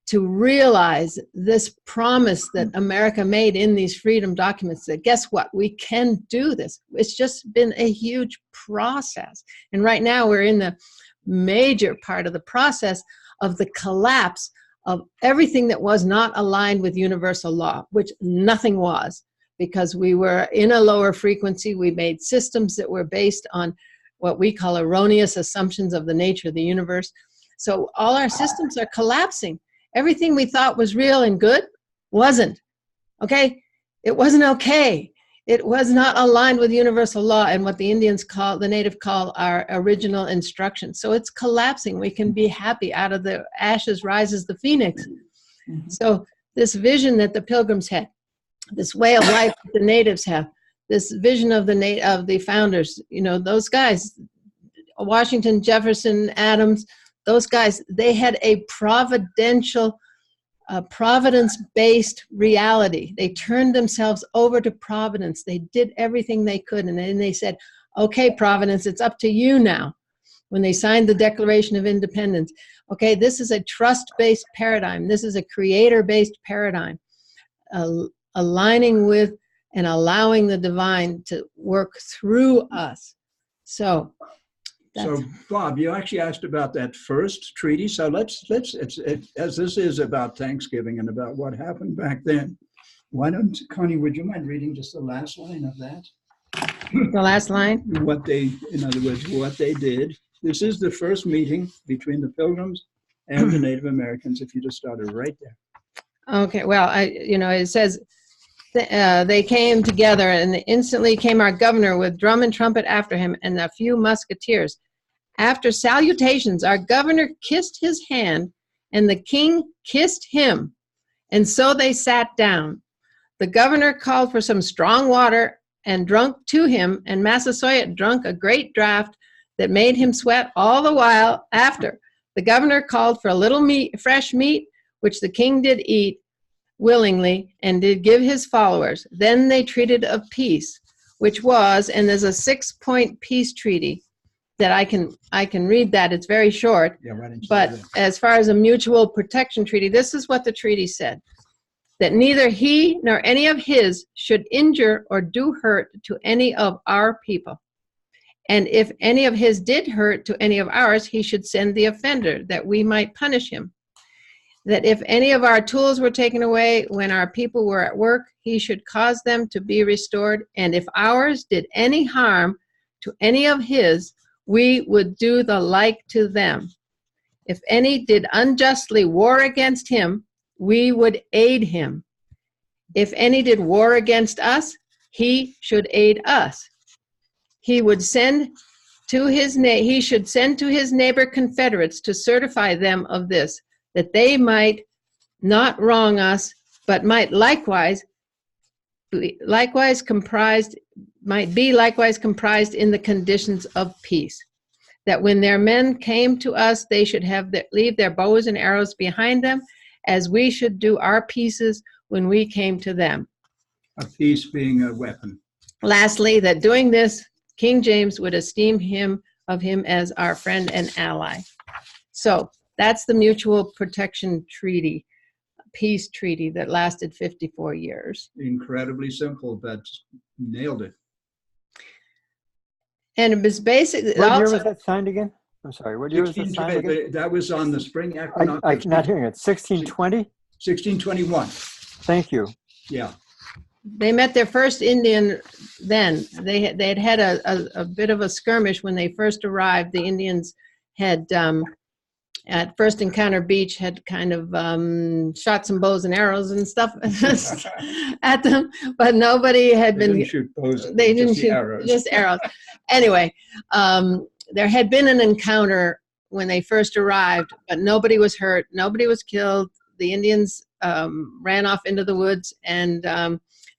to realize this promise that America made in these freedom documents, that guess what, we can do this. It's just been a huge process. And right now we're in the major part of the process of the collapse of everything that was not aligned with universal law, which nothing was, because we were in a lower frequency. We made systems that were based on what we call erroneous assumptions of the nature of the universe. So all our systems are collapsing. Everything we thought was real and good wasn't, okay? It wasn't okay. It was not aligned with universal law and what the Indians call, the native call, our original instructions. So it's collapsing. We can be happy. Out of the ashes rises the phoenix. Mm-hmm. So this vision that the Pilgrims had, this way of life that the natives have, this vision of the founders, you know, those guys, Washington, Jefferson, Adams, those guys, they had a providential, providence-based reality. They turned themselves over to Providence. They did everything they could. And then they said, okay, Providence, it's up to you now. When they signed the Declaration of Independence, okay, this is a trust-based paradigm. This is a creator-based paradigm, aligning with and allowing the divine to work through us. So Bob, you actually asked about that first treaty. So let's as this is about Thanksgiving and about what happened back then, why don't, Connie, would you mind reading just the last line of that? The last line? What they, in other words, what they did. This is the first meeting between the Pilgrims and the Native Americans, if you just started right there. Okay, well, it says, they came together, and instantly came our governor with drum and trumpet after him, and a few musketeers. After salutations, our governor kissed his hand, and the king kissed him, and so they sat down. The governor called for some strong water and drunk to him, and Massasoit drank a great draught that made him sweat all the while after. The governor called for a little fresh meat, which the king did eat willingly, and did give his followers. Then they treated of peace, which was, and there's a 6-point peace treaty that I can read that. It's very short. Yeah, why don't you but as far as a mutual protection treaty, this is what the treaty said: that neither he nor any of his should injure or do hurt to any of our people. And if any of his did hurt to any of ours, he should send the offender, that we might punish him. That if any of our tools were taken away when our people were at work, he should cause them to be restored. And if ours did any harm to any of his, we would do the like to them. If any did unjustly war against him, we would aid him. If any did war against us, he should aid us. He should send to his neighbor confederates to certify them of this, that they might not wrong us, but might likewise be comprised in the conditions of peace. That when their men came to us, they should leave their bows and arrows behind them, as we should do our pieces when we came to them. A piece being a weapon. Lastly, that doing this, King James would esteem him as our friend and ally. So that's the Mutual Protection Treaty, peace treaty that lasted 54 years. Incredibly simple, but nailed it. And it was basically What year was that signed again? I'm sorry, what year was that signed again? That was on the spring equinox. I'm not hearing it. 1620? 1621. Thank you. Yeah. They met their first Indian then. They had a bit of a skirmish when they first arrived. The Indians had, at First Encounter Beach, had kind of shot some bows and arrows and stuff at them, but nobody had been. They didn't shoot bows. They didn't shoot arrows. Just arrows. Anyway, there had been an encounter when they first arrived, but nobody was hurt. Nobody was killed. The Indians ran off into the woods, and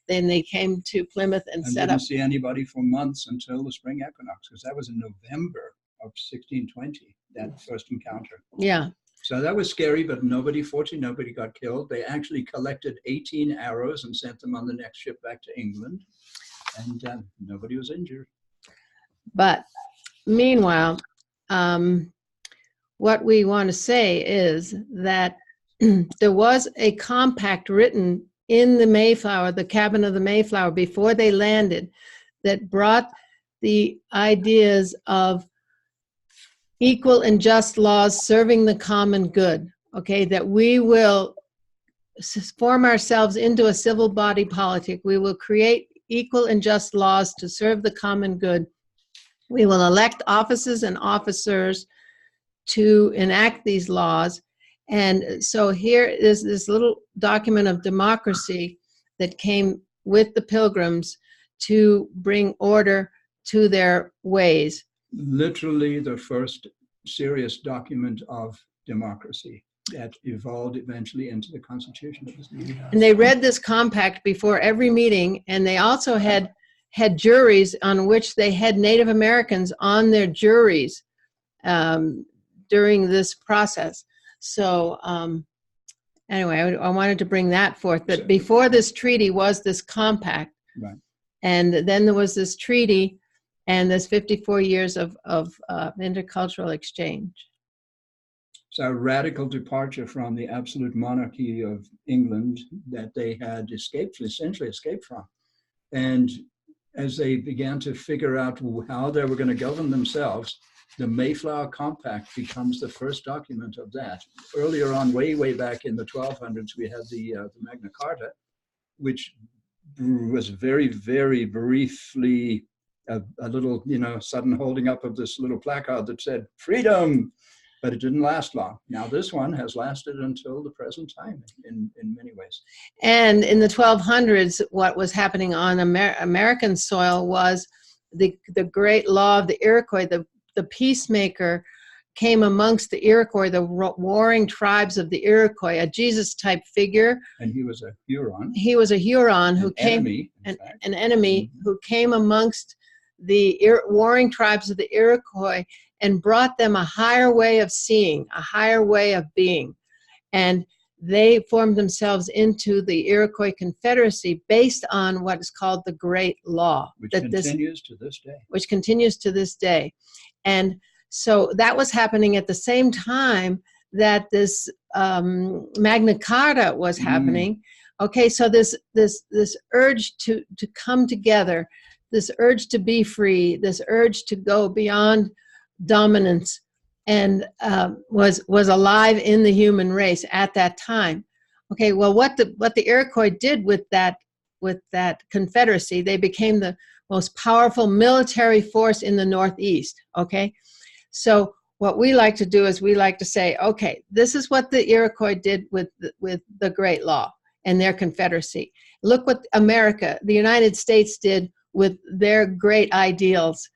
then they came to Plymouth and set up. Didn't see anybody for months until the spring equinox, because that was in November of 1620, that first encounter. Yeah. So that was scary, but fortunately, nobody got killed. They actually collected 18 arrows and sent them on the next ship back to England, and nobody was injured. But meanwhile, what we want to say is that there was a compact written in the Mayflower, the cabin of the Mayflower, before they landed, that brought the ideas of equal and just laws serving the common good, okay, that we will form ourselves into a civil body politic. We will create equal and just laws to serve the common good. We will elect offices and officers to enact these laws. And so here is this little document of democracy that came with the Pilgrims to bring order to their ways. Literally the first serious document of democracy that evolved eventually into the Constitution of the state. And they read this compact before every meeting, and they also had juries on which they had Native Americans on their juries during this process. So anyway, I wanted to bring that forth, that before this treaty was this compact, right. And then there was this treaty, and there's 54 years of intercultural exchange. So a radical departure from the absolute monarchy of England that they had essentially escaped from. And as they began to figure out how they were going to govern themselves, the Mayflower Compact becomes the first document of that. Earlier on, way back in the 1200s, we had the Magna Carta, which was very, very briefly a little, sudden holding up of this little placard that said freedom, but it didn't last long. Now this one has lasted until the present time in many ways. And in the 1200s, what was happening on American soil was the great law of the Iroquois. The peacemaker came amongst the Iroquois, the warring tribes of the Iroquois, a Jesus-type figure. And he was a Huron. He was a Huron who came, an enemy who came amongst the warring tribes of the Iroquois and brought them a higher way of seeing, a higher way of being. And they formed themselves into the Iroquois Confederacy based on what is called the Great Law. Which continues to this day. Which continues to this day. And so that was happening at the same time that this Magna Carta was happening. Okay, so this urge to come together, this urge to be free, this urge to go beyond dominance, and was alive in the human race at that time. Okay, well, what the Iroquois did with that confederacy, they became the most powerful military force in the Northeast. Okay, so what we like to do is we like to say, okay, this is what the Iroquois did with the Great Law and their confederacy. Look what America, the United States, did with their great ideals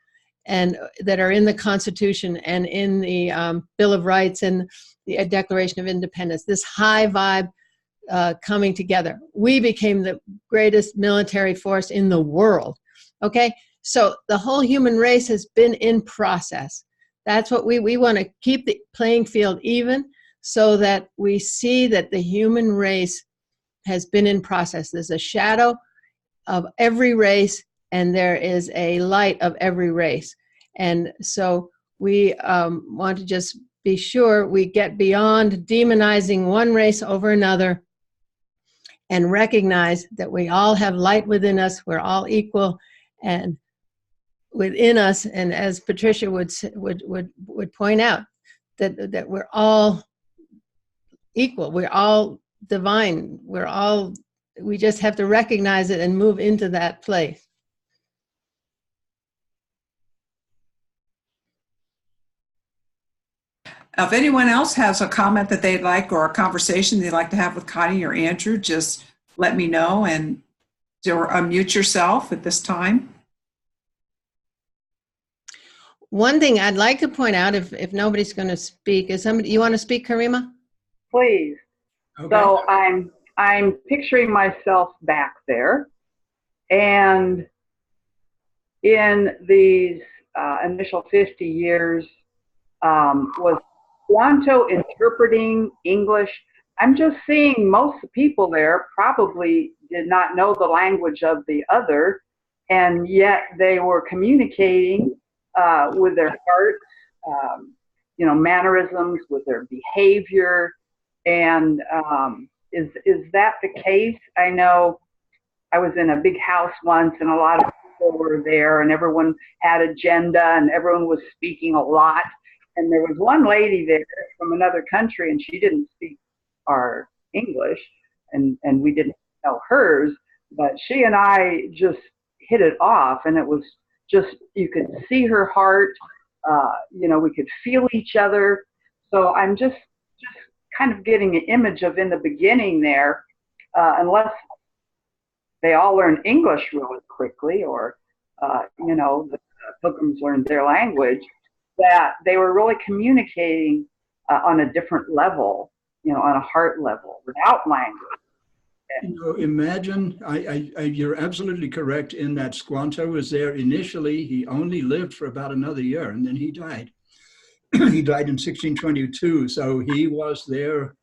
and that are in the Constitution and in the Bill of Rights and the Declaration of Independence, this high vibe coming together. We became the greatest military force in the world, okay? So the whole human race has been in process. That's what we want to keep the playing field even so that we see that the human race has been in process. There's a shadow of every race and there is a light of every race. And so we want to just be sure we get beyond demonizing one race over another and recognize that we all have light within us. We're all equal and within us. And as Patricia would point out, that we're all equal. We're all divine. We just have to recognize it and move into that place. If anyone else has a comment that they'd like or a conversation they'd like to have with Connie or Andrew, just let me know and or unmute yourself at this time. One thing I'd like to point out, if nobody's going to speak, is somebody, you want to speak, Karima? Please. Okay. So I'm picturing myself back there, and in these initial 50 years was Squanto interpreting English. I'm just seeing most people there probably did not know the language of the other, and yet they were communicating with their hearts, mannerisms, with their behavior. And is that the case? I know I was in a big house once, and a lot of people were there, and everyone had agenda, and everyone was speaking a lot. And there was one lady there from another country, and she didn't speak our English, and we didn't know hers, but she and I just hit it off, and it was just, you could see her heart, we could feel each other. So I'm just kind of getting an image of, in the beginning there, unless they all learn English really quickly, or the Pilgrims learned their language, that they were really communicating on a different level, on a heart level, without language. Imagine, you're absolutely correct in that Squanto was there initially. He only lived for about another year, and then he died. He died in 1622, so he was their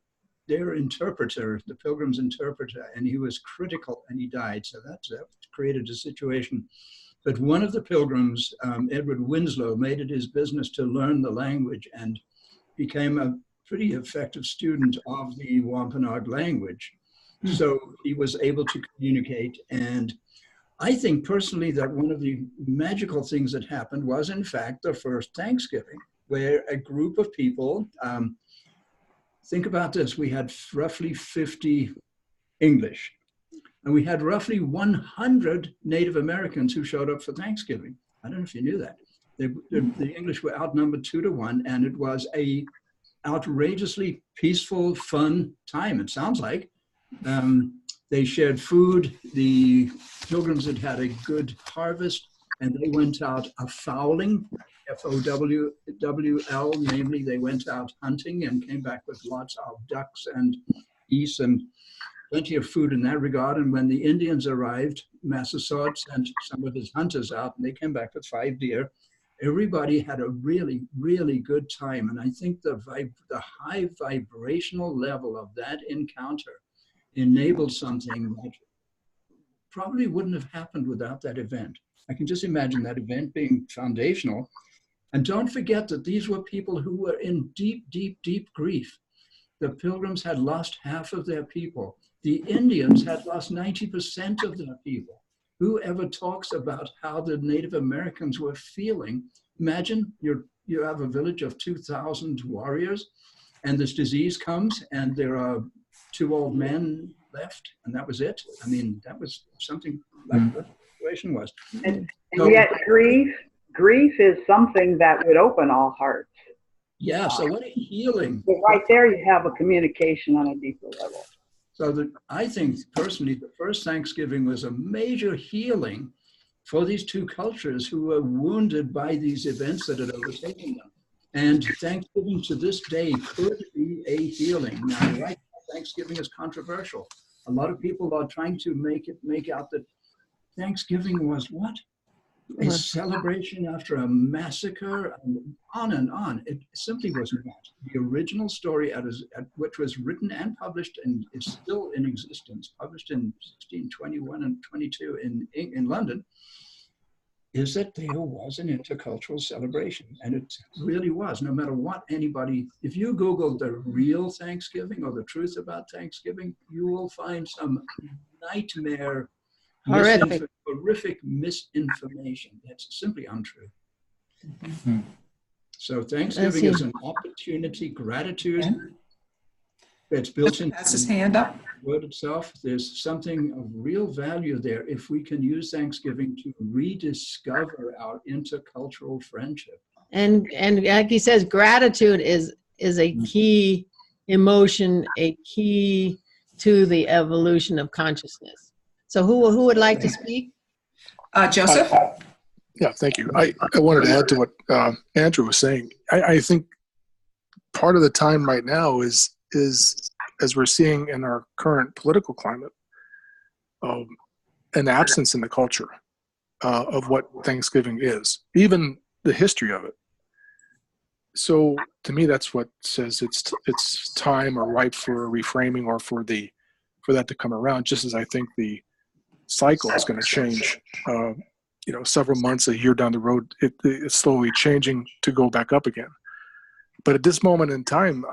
interpreter, the Pilgrims' interpreter, and he was critical, and he died. So that created a situation. But one of the Pilgrims, Edward Winslow, made it his business to learn the language and became a pretty effective student of the Wampanoag language. So he was able to communicate. And I think personally that one of the magical things that happened was, in fact, the first Thanksgiving, where a group of people, think about this, we had roughly 50 English, and we had roughly 100 Native Americans who showed up for Thanksgiving. I don't know if you knew that. The English were outnumbered 2-1, and it was a outrageously peaceful, fun time, it sounds like. They shared food. The Pilgrims had a good harvest, and they went out fowling, F-O-W-L, namely they went out hunting and came back with lots of ducks and geese and plenty of food in that regard. And when the Indians arrived, Massasoit sent some of his hunters out, and they came back with 5 deer. Everybody had a really, really good time. And I think the high vibrational level of that encounter enabled something that probably wouldn't have happened without that event. I can just imagine that event being foundational. And don't forget that these were people who were in deep, deep, deep grief. The Pilgrims had lost half of their people. The Indians had lost 90% of their people. Whoever talks about how the Native Americans were feeling, imagine you have a village of 2,000 warriors, and this disease comes, and there are 2 old men left, and that was it. I mean, that was something like what the situation was. And yet grief is something that would open all hearts. Yeah, so what a healing. So right there you have a communication on a deeper level. So I think personally, the first Thanksgiving was a major healing for these 2 cultures who were wounded by these events that had overtaken them. And Thanksgiving to this day could be a healing. Now, right now, Thanksgiving is controversial. A lot of people are trying to make out that Thanksgiving was what? A celebration after a massacre, and on. It simply was not. The original story, which was written and published and is still in existence, published in 1621 and 22 in London, is that there was an intercultural celebration. And it really was, no matter what anybody, if you Google the real Thanksgiving or the truth about Thanksgiving, you will find some nightmare, horrific misinformation. That's simply untrue. Mm-hmm. So Thanksgiving is an opportunity, gratitude. It's built into his hand up. The word itself. There's something of real value there if we can use Thanksgiving to rediscover our intercultural friendship. And like he says, gratitude is a key emotion, a key to the evolution of consciousness. So who would like to speak? Joseph? Yeah, thank you. I wanted to add to what Andrew was saying. I think part of the time right now is as we're seeing in our current political climate, an absence in the culture of what Thanksgiving is, even the history of it. So to me, that's what says it's time or ripe for a reframing or for that to come around. Just as I think the cycle is going to change. Several months, a year down the road, it's slowly changing to go back up again. But at this moment in time,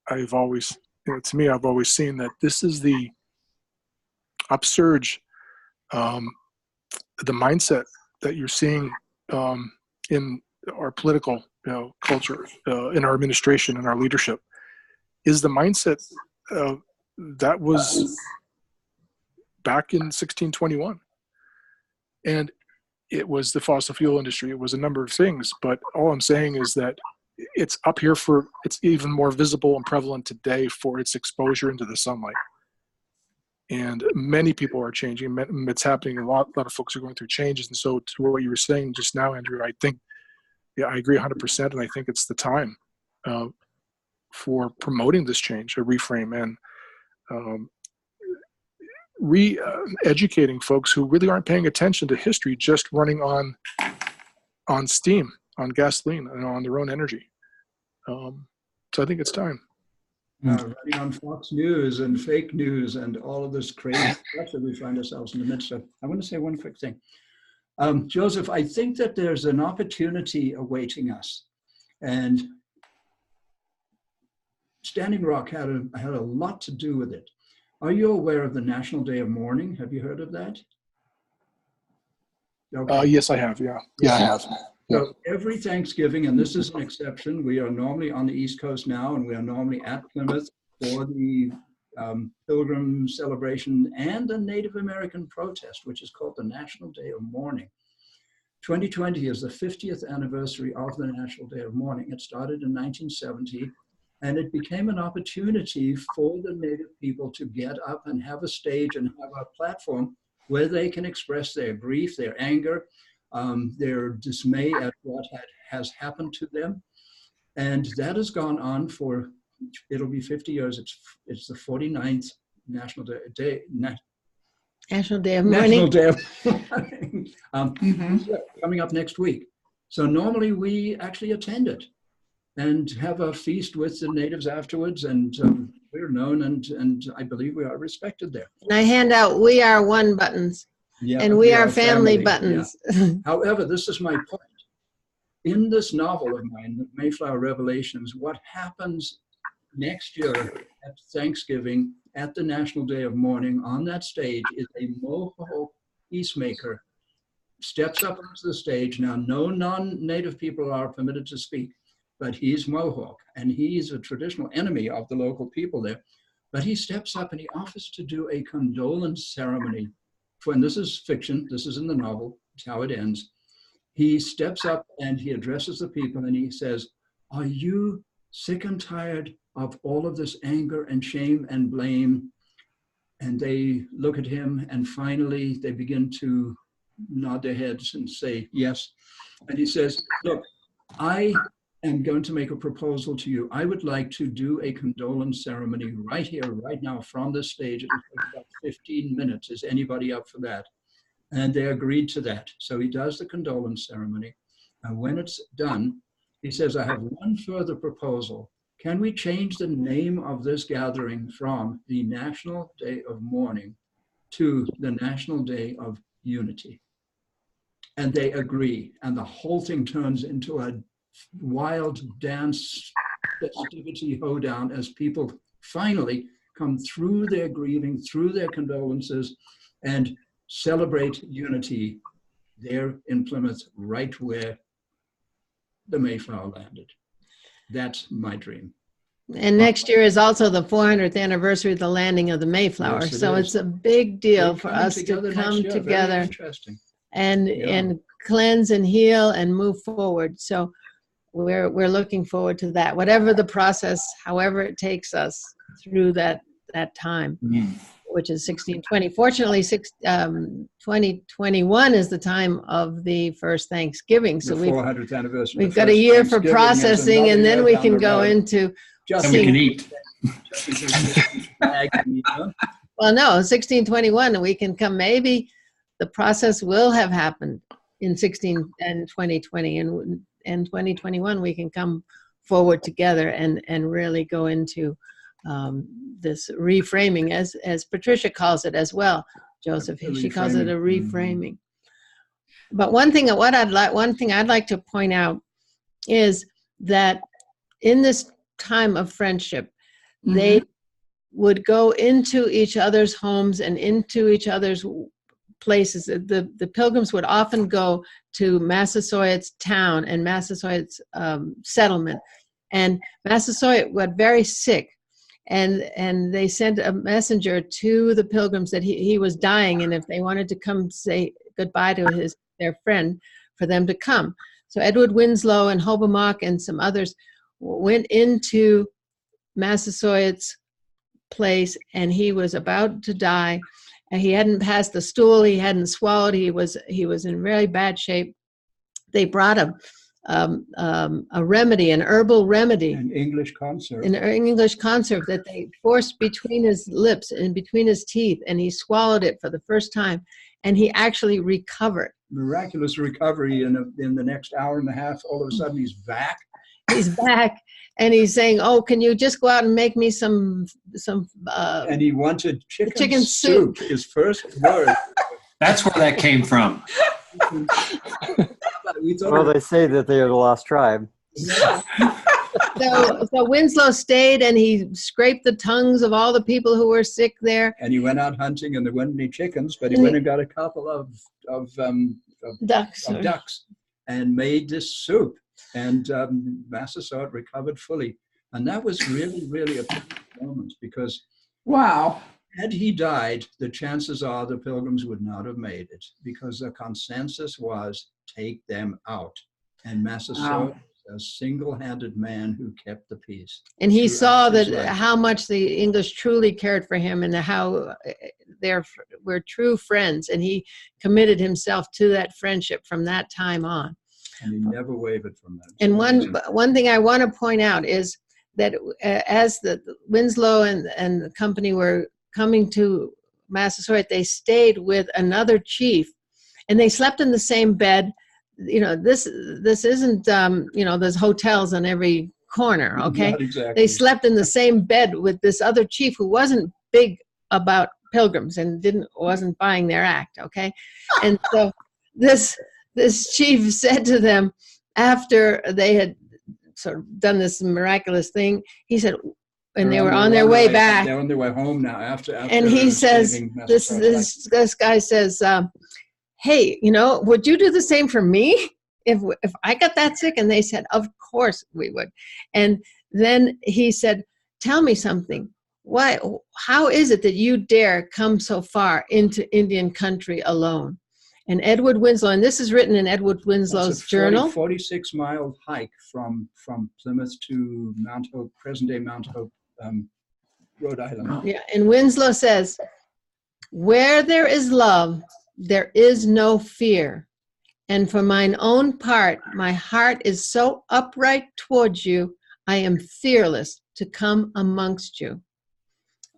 I've always, to me, I've always seen that this is the upsurge, the mindset that you're seeing in our political culture, in our administration, in our leadership, is the mindset that was back in 1621. And it was the fossil fuel industry. It was a number of things, but all I'm saying is that it's up here it's even more visible and prevalent today for its exposure into the sunlight. And many people are changing. It's happening. A lot of folks are going through changes. And so to what you were saying just now, Andrew, I think, I agree 100%. And I think it's the time for promoting this change, a reframe, and educating folks who really aren't paying attention to history, just running on steam, on gasoline, and on their own energy. So I think it's time. Running on Fox News and fake news and all of this crazy stuff that we find ourselves in the midst of. I want to say one quick thing. Joseph, I think that there's an opportunity awaiting us. And Standing Rock had a lot to do with it. Are you aware of the National Day of Mourning? Have you heard of that? Okay. Yes, I have. Yeah, I have. So every Thanksgiving, and this is an exception, we are normally on the East Coast now, and we are normally at Plymouth for the Pilgrim celebration and the Native American protest, which is called the National Day of Mourning. 2020 is the 50th anniversary of the National Day of Mourning. It started in 1970, and it became an opportunity for the Native people to get up and have a stage and have a platform where they can express their grief, their anger, their dismay at what has happened to them. And that has gone on for, it'll be 50 years. It's the 49th National Day of Mourning. National Day of Mourning, coming up next week. So normally we actually attend it and have a feast with the natives afterwards, and we're known, and I believe we are respected there. And I hand out "We Are One" buttons. Yeah, and we are family buttons. Yeah. However, this is my point. In this novel of mine, Mayflower Revelations, what happens next year at Thanksgiving, at the National Day of Mourning, on that stage is a Mohawk peacemaker steps up onto the stage. Now, no non-native people are permitted to speak, but he's Mohawk, and he's a traditional enemy of the local people there. But he steps up and he offers to do a condolence ceremony. And this is fiction, this is in the novel, it's how it ends. He steps up and he addresses the people and he says, "Are you sick and tired of all of this anger and shame and blame?" And they look at him, and finally they begin to nod their heads and say yes. And he says, "Look, I am going to make a proposal to you. I would like to do a condolence ceremony right here, right now, from this stage. It will take about 15 minutes. Is anybody up for that?" And they agreed to that. So he does the condolence ceremony. And when it's done, he says, "I have one further proposal. Can we change the name of this gathering from the National Day of Mourning to the National Day of Unity?" And they agree. And the whole thing turns into a wild dance festivity hoedown as people finally come through their grieving, through their condolences, and celebrate unity there in Plymouth, right where the Mayflower landed. That's my dream. And next year is also the 400th anniversary of the landing of the Mayflower. Yes, so is. It's a big deal for us to come Very together interesting. and cleanse and heal and move forward. So we're looking forward to that, whatever the process, however it takes us through that time, which is 1620. Fortunately, 2021 is the time of the first Thanksgiving. So the 400th anniversary. We've got a year for processing, and then we can go into. And we can eat. Well, no, 1621, and we can come. Maybe the process will have happened in 2020, and 2021 we can come forward together and really go into this reframing, as Patricia calls it as well, Joseph. She calls it a reframing. But one thing I'd like to point out is that in this time of friendship, they would go into each other's homes and into each other's places. The Pilgrims would often go to Massasoit's town and Massasoit's settlement, and Massasoit got very sick, and they sent a messenger to the Pilgrims that he was dying, and if they wanted to come say goodbye to their friend, for them to come. So Edward Winslow and Hobomok and some others went into Massasoit's place, and he was about to die. And he hadn't passed the stool, he hadn't swallowed, he was in really bad shape. They brought him a remedy, an herbal remedy. An English conserve. An English conserve that they forced between his lips and between his teeth, and he swallowed it for the first time, and he actually recovered. Miraculous recovery in the next hour and a half. All of a sudden he's back. He's back, and he's saying, "Oh, can you just go out and make me some?" And he wanted chicken soup. His first word. That's where that came from. Well, they say that they are the lost tribe. Yeah. So Winslow stayed, and he scraped the tongues of all the people who were sick there. And he went out hunting, and there weren't any chickens, but he went and got a couple of ducks and made this soup. And Massasoit recovered fully. And that was really, really a moment, because Wow. had he died, the chances are the Pilgrims would not have made it, because the consensus was take them out. And Massasoit was a single-handed man who kept the peace. And he saw that how much the English truly cared for him, and how they were true friends. And he committed himself to that friendship from that time on. And he never wavered from that. And one thing I want to point out is that as the Winslow and the company were coming to Massasoit, they stayed with another chief, and they slept in the same bed. You know, this isn't there's hotels on every corner. Okay, Not exactly. They slept in the same bed with this other chief who wasn't big about Pilgrims and wasn't buying their act. Okay, and so this chief said to them, after they had sort of done this miraculous thing, he said, and they were on their way back. They're on their way home now. After and he says, this guy says, "Hey, would you do the same for me if I got that sick?" And they said, "Of course we would." And then he said, "Tell me something. How is it that you dare come so far into Indian country alone?" And Edward Winslow, and this is written in Edward Winslow's journal. 46-mile hike from Plymouth to Mount Hope, present-day Mount Hope, Rhode Island. Yeah, and Winslow says, "Where there is love, there is no fear. And for mine own part, my heart is so upright towards you, I am fearless to come amongst you."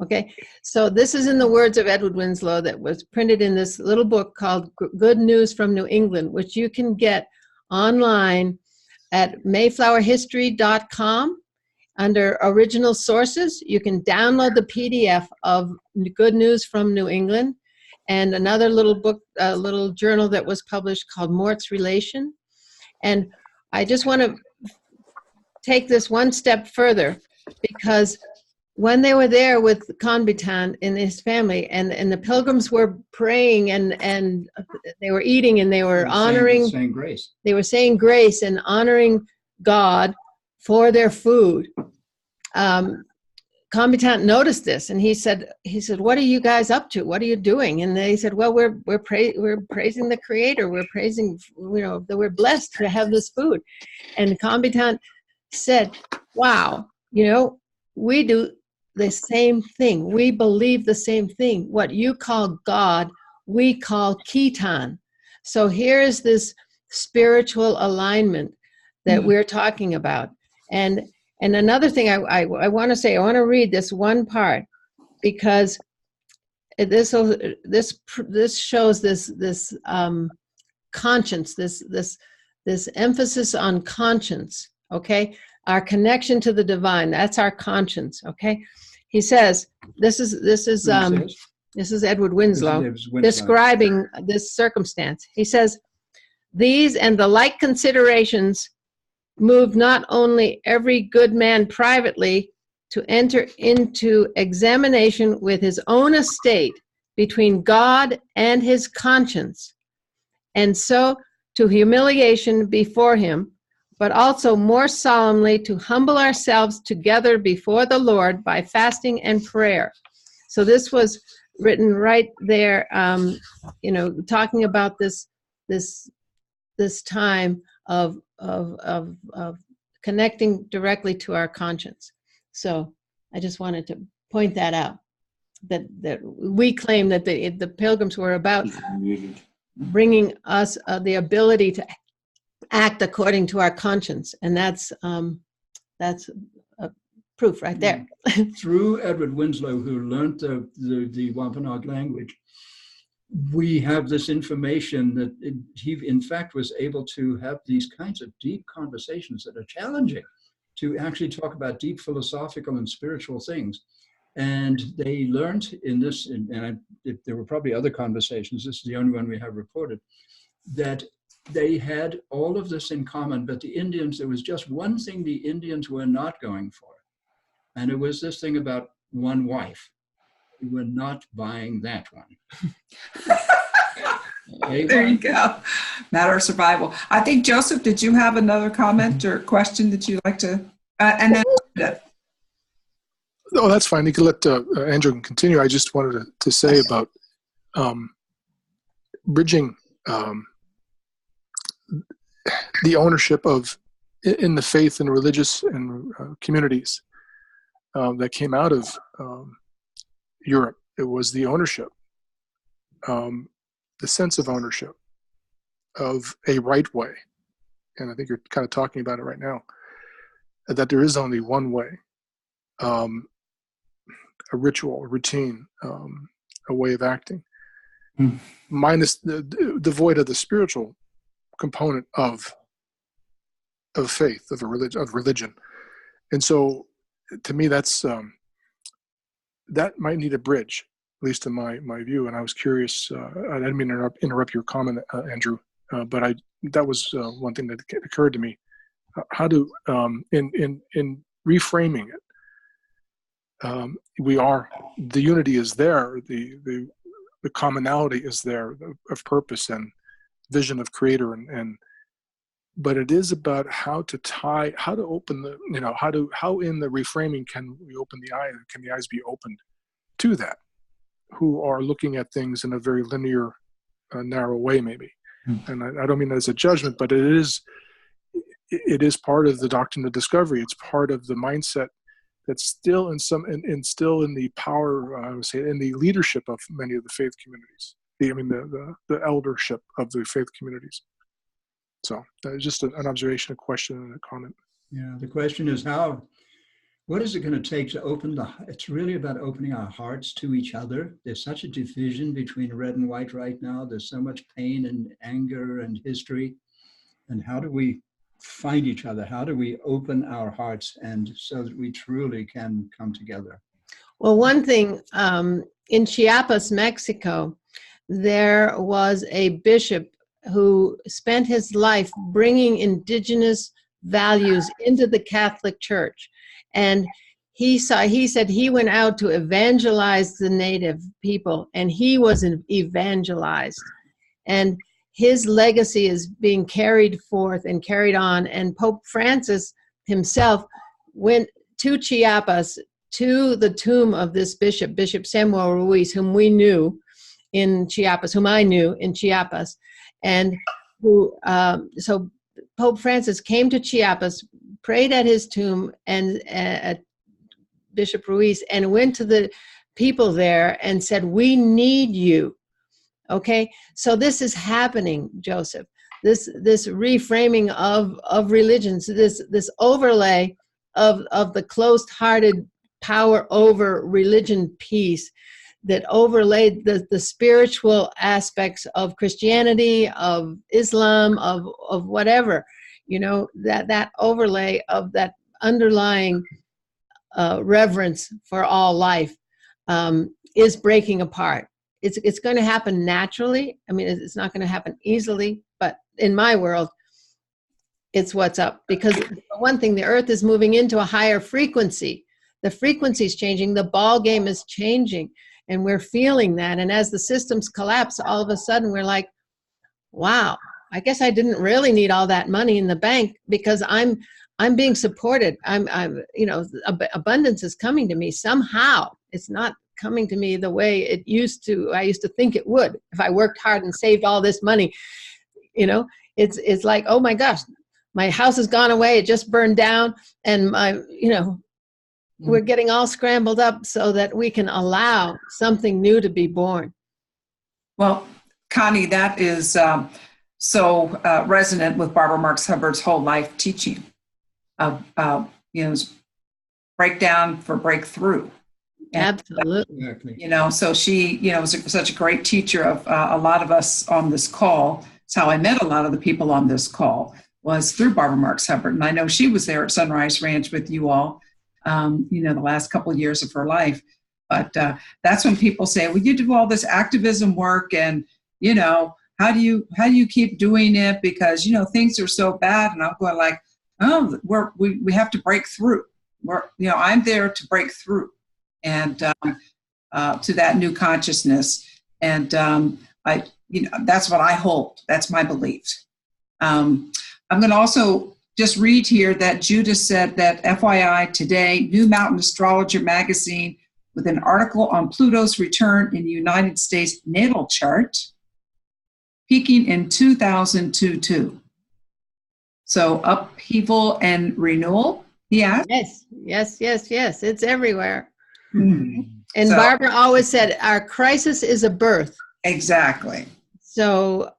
Okay, so this is in the words of Edward Winslow, that was printed in this little book called Good News from New England, which you can get online at mayflowerhistory.com under original sources. You can download the PDF of Good News from New England, and another little book, a little journal that was published called Mort's Relation. And I just want to take this one step further, because when they were there with Conbitan and his family, and the Pilgrims were praying, and they were eating, and they were saying grace. They were saying grace and honoring God for their food. Conbitan noticed this, and he said, "What are you guys up to? What are you doing?" And they said, "Well, we're praising the Creator. We're praising, that we're blessed to have this food." And Conbitan said, "Wow, we do the same thing. We believe the same thing. What you call God, we call Khitan." So here's this spiritual alignment that we're talking about. And another thing I want to say, I want to read this one part, because this shows this conscience, this emphasis on conscience. Okay, our connection to the divine. That's our conscience. Okay, he says this is Edward Winslow describing this circumstance. He says, these and the like considerations moved not only every good man privately to enter into examination with his own estate between God and his conscience, and so to humiliation before him, but also more solemnly to humble ourselves together before the Lord by fasting and prayer. So this was written right there, talking about this time of connecting directly to our conscience. So I just wanted to point that out, that we claim that the Pilgrims were about bringing us the ability to act according to our conscience, and that's proof right there. Through Edward Winslow, who learned the Wampanoag language, we have this information that he, in fact, was able to have these kinds of deep conversations that are challenging, to actually talk about deep philosophical and spiritual things. And they learned in this, and there were probably other conversations, this is the only one we have reported, that they had all of this in common, but the Indians, there was just one thing the Indians were not going for. And it was this thing about one wife. We were not buying that one. Okay, there you go. Matter of survival. I think, Joseph, did you have another comment or question that you'd like to, and then Oh, that's fine. You can let Andrew continue. I just wanted to say about bridging the ownership of in the faith and religious and communities that came out of Europe. It was the ownership, the sense of ownership of a right way. And I think you're kind of talking about it right now, that there is only one way, a ritual, a routine, a way of acting, minus devoid of the spiritual component of faith, of religion. And so to me, that's that might need a bridge, at least in my view. And I was curious, I didn't mean to interrupt your comment, Andrew, but that was one thing that occurred to me. How to, in reframing it, the unity is there, the commonality is there of purpose and vision of creator, but it is about how to open how in the reframing can we open the eye, and can the eyes be opened to that, who are looking at things in a very linear, narrow way maybe. And I don't mean that as a judgment, but it is part of the doctrine of discovery. It's part of the mindset that's still still in the power, I would say, in the leadership of many of the faith communities. The eldership of the faith communities. So just an observation, a question, and a comment. Yeah, the question is what is it going to take to it's really about opening our hearts to each other. There's such a division between red and white right now. There's so much pain and anger and history. And how do we find each other? How do we open our hearts and so that we truly can come together? Well, one thing, in Chiapas, Mexico, there was a bishop who spent his life bringing indigenous values into the Catholic Church. And he said he went out to evangelize the native people, and he was evangelized. And his legacy is being carried forth and carried on. And Pope Francis himself went to Chiapas, to the tomb of this bishop, Bishop Samuel Ruiz, whom I knew in Chiapas. And so Pope Francis came to Chiapas, prayed at his tomb and at Bishop Ruiz, and went to the people there and said, "We need you." Okay, so this is happening, Joseph. This reframing of religions, this overlay of the closed-hearted power over religion piece that overlaid the spiritual aspects of Christianity, of Islam, of whatever, that overlay of that underlying reverence for all life is breaking apart. It's going to happen naturally. I mean, it's not going to happen easily, but in my world, it's what's up. Because for one thing, the earth is moving into a higher frequency. The frequency is changing. The ball game is changing. And we're feeling that. And as the systems collapse, all of a sudden we're like, wow, I guess I didn't really need all that money in the bank because I'm being supported. Abundance is coming to me somehow. It's not coming to me the way I used to think it would. If I worked hard and saved all this money, it's like, oh my gosh, my house has gone away. It just burned down. And we're getting all scrambled up so that we can allow something new to be born. Well, Connie, that is so resonant with Barbara Marx Hubbard's whole life teaching of, breakdown for breakthrough. And, absolutely. So she, was such a great teacher of a lot of us on this call. It's how I met a lot of the people on this call was through Barbara Marx Hubbard. And I know she was there at Sunrise Ranch with you all, the last couple of years of her life. But that's when people say, well, you do all this activism work and, how do you keep doing it? Because, things are so bad. And I'm going like, oh, we have to break through. I'm there to break through and to that new consciousness. And that's what I hold. That's my belief. I'm going to also just read here that Judah said that FYI today, New Mountain Astrologer magazine with an article on Pluto's return in the United States natal chart, peaking in 2022. So upheaval and renewal, he asked? Yes. It's everywhere. Mm-hmm. And so, Barbara always said, our crisis is a birth. Exactly. So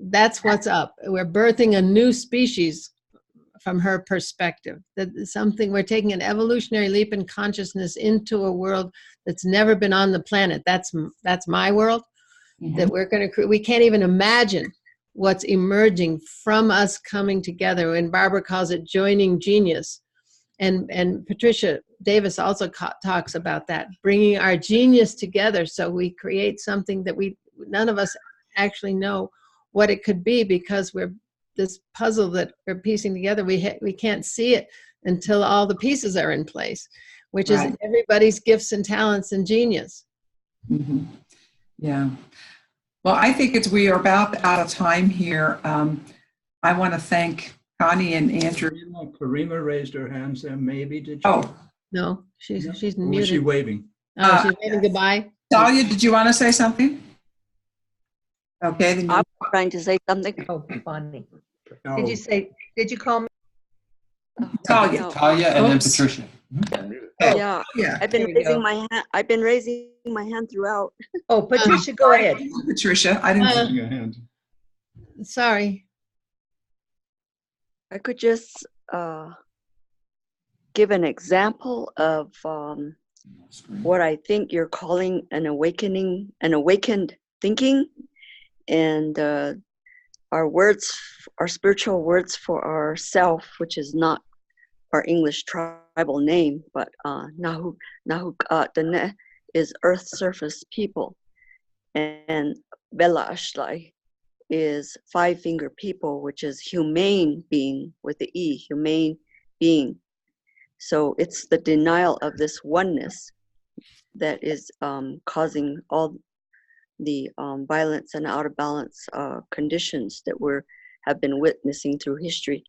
that's what's up. We're birthing a new species from her perspective. We're taking an evolutionary leap in consciousness into a world that's never been on the planet. That's my world. Mm-hmm. That we're going to. We can't even imagine what's emerging from us coming together. And Barbara calls it joining genius. And Patricia Davis also talks about that, bringing our genius together so we create something that none of us actually know what it could be because we're this puzzle that we're piecing together. We can't see it until all the pieces are in place, which right. is everybody's gifts and talents and genius. Mm-hmm. Yeah. Well, I think we are about out of time here. I want to thank Connie and Andrew. Karima raised her hands there. Maybe did she? Oh no, she's muted. Was she waving? Oh, she's waving goodbye. Talia, did you want to say something? Okay, then I'm trying to say something. Oh, funny. No. Did you call me? Talia. Talia and then Patricia. Yeah. I've been raising my hand throughout. Oh, Patricia, go ahead. Patricia, I didn't see your hand. Sorry. I could just give an example of what I think you're calling an awakened thinking, and our spiritual words for ourself, which is not our English tribal name, but Nahuk is earth surface people, and Bela Ashlai is five-finger people, which is humane being with the E, humane being. So it's the denial of this oneness that is causing all the violence and out of balance conditions that have been witnessing through history.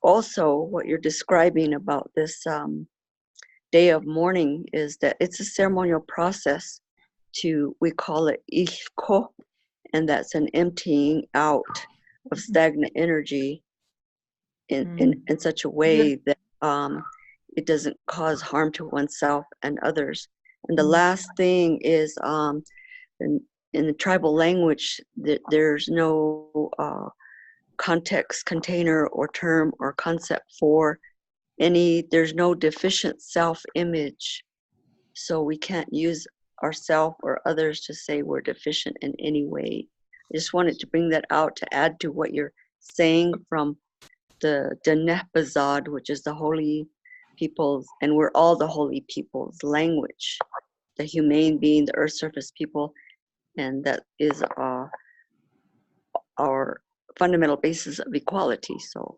Also, what you're describing about this Day of Mourning is that it's a ceremonial process we call it Ihko, and that's an emptying out of stagnant energy in such a way that it doesn't cause harm to oneself and others. And the last thing is in the tribal language, there's no context, container, or term or concept for there's no deficient self-image. So we can't use ourselves or others to say we're deficient in any way. I just wanted to bring that out to add to what you're saying from the Denepazad, which is the holy peoples, and we're all the holy peoples language, the humane being, the earth surface people, and that is our fundamental basis of equality. So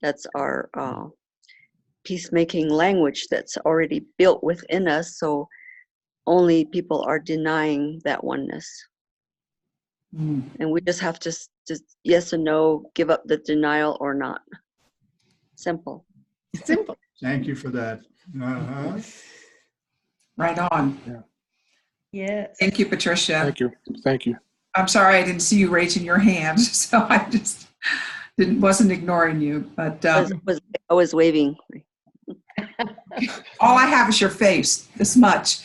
that's our peacemaking language that's already built within us. So only people are denying that oneness. And we just have to just yes and no, give up the denial or not. Simple. Simple. Thank you for that. Uh-huh. Right on. Yes. Thank you, Patricia. Thank you. Thank you. I'm sorry I didn't see you raising your hand, so I just wasn't ignoring you. But I was waving. all I have is your face, this much,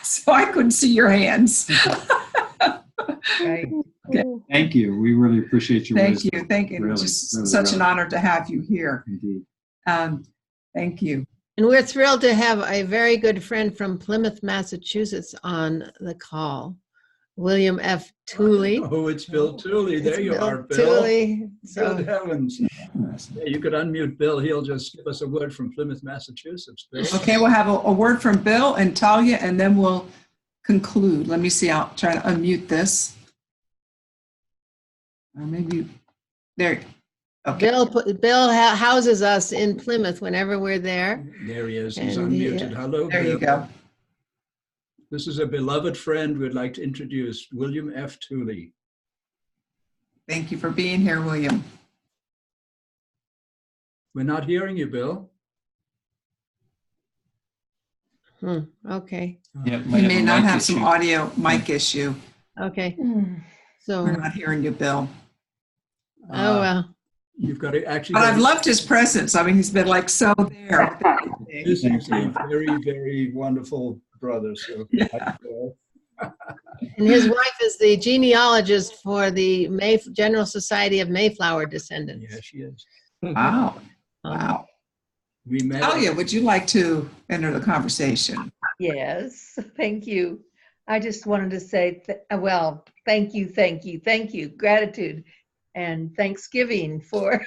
so I couldn't see your hands. Right. Thank you. We really appreciate your Thank wisdom. you. Thank you. Really, Just really, such really. an honor to have you here. Indeed. Thank you. And we're thrilled to have a very good friend from Plymouth, Massachusetts on the call, William F. Tooley. Oh, it's Bill Tooley. There It's you Bill are, Bill. Tooley. So, Good heavens. Yeah, you could unmute Bill. He'll just give us a word from Plymouth, Massachusetts, Bill. Okay, we'll have a word from Bill and Talia, and then we'll conclude. Let me see. I'll try to unmute this. Maybe there. Okay. Bill houses us in Plymouth whenever we're there. There he is. He's And unmuted. Hello, There Bill. you go. This is a beloved friend we'd like to introduce, William F. Tooley. Thank you for being here, William. We're not hearing you, Bill. Okay. Yeah, We may not have some issue. audio mic issue. Okay. So, We're not hearing you, Bill. oh well. You've got to actually. But I've loved his presence. I mean, he's been like so there. This is a very, very wonderful brother. So, And his wife is the genealogist for the General Society of Mayflower Descendants. yeah, she is. Wow. Wow. We met. Talia, would you like to enter the conversation? Yes. Thank you. I just wanted to say, well, thank you. Gratitude and Thanksgiving for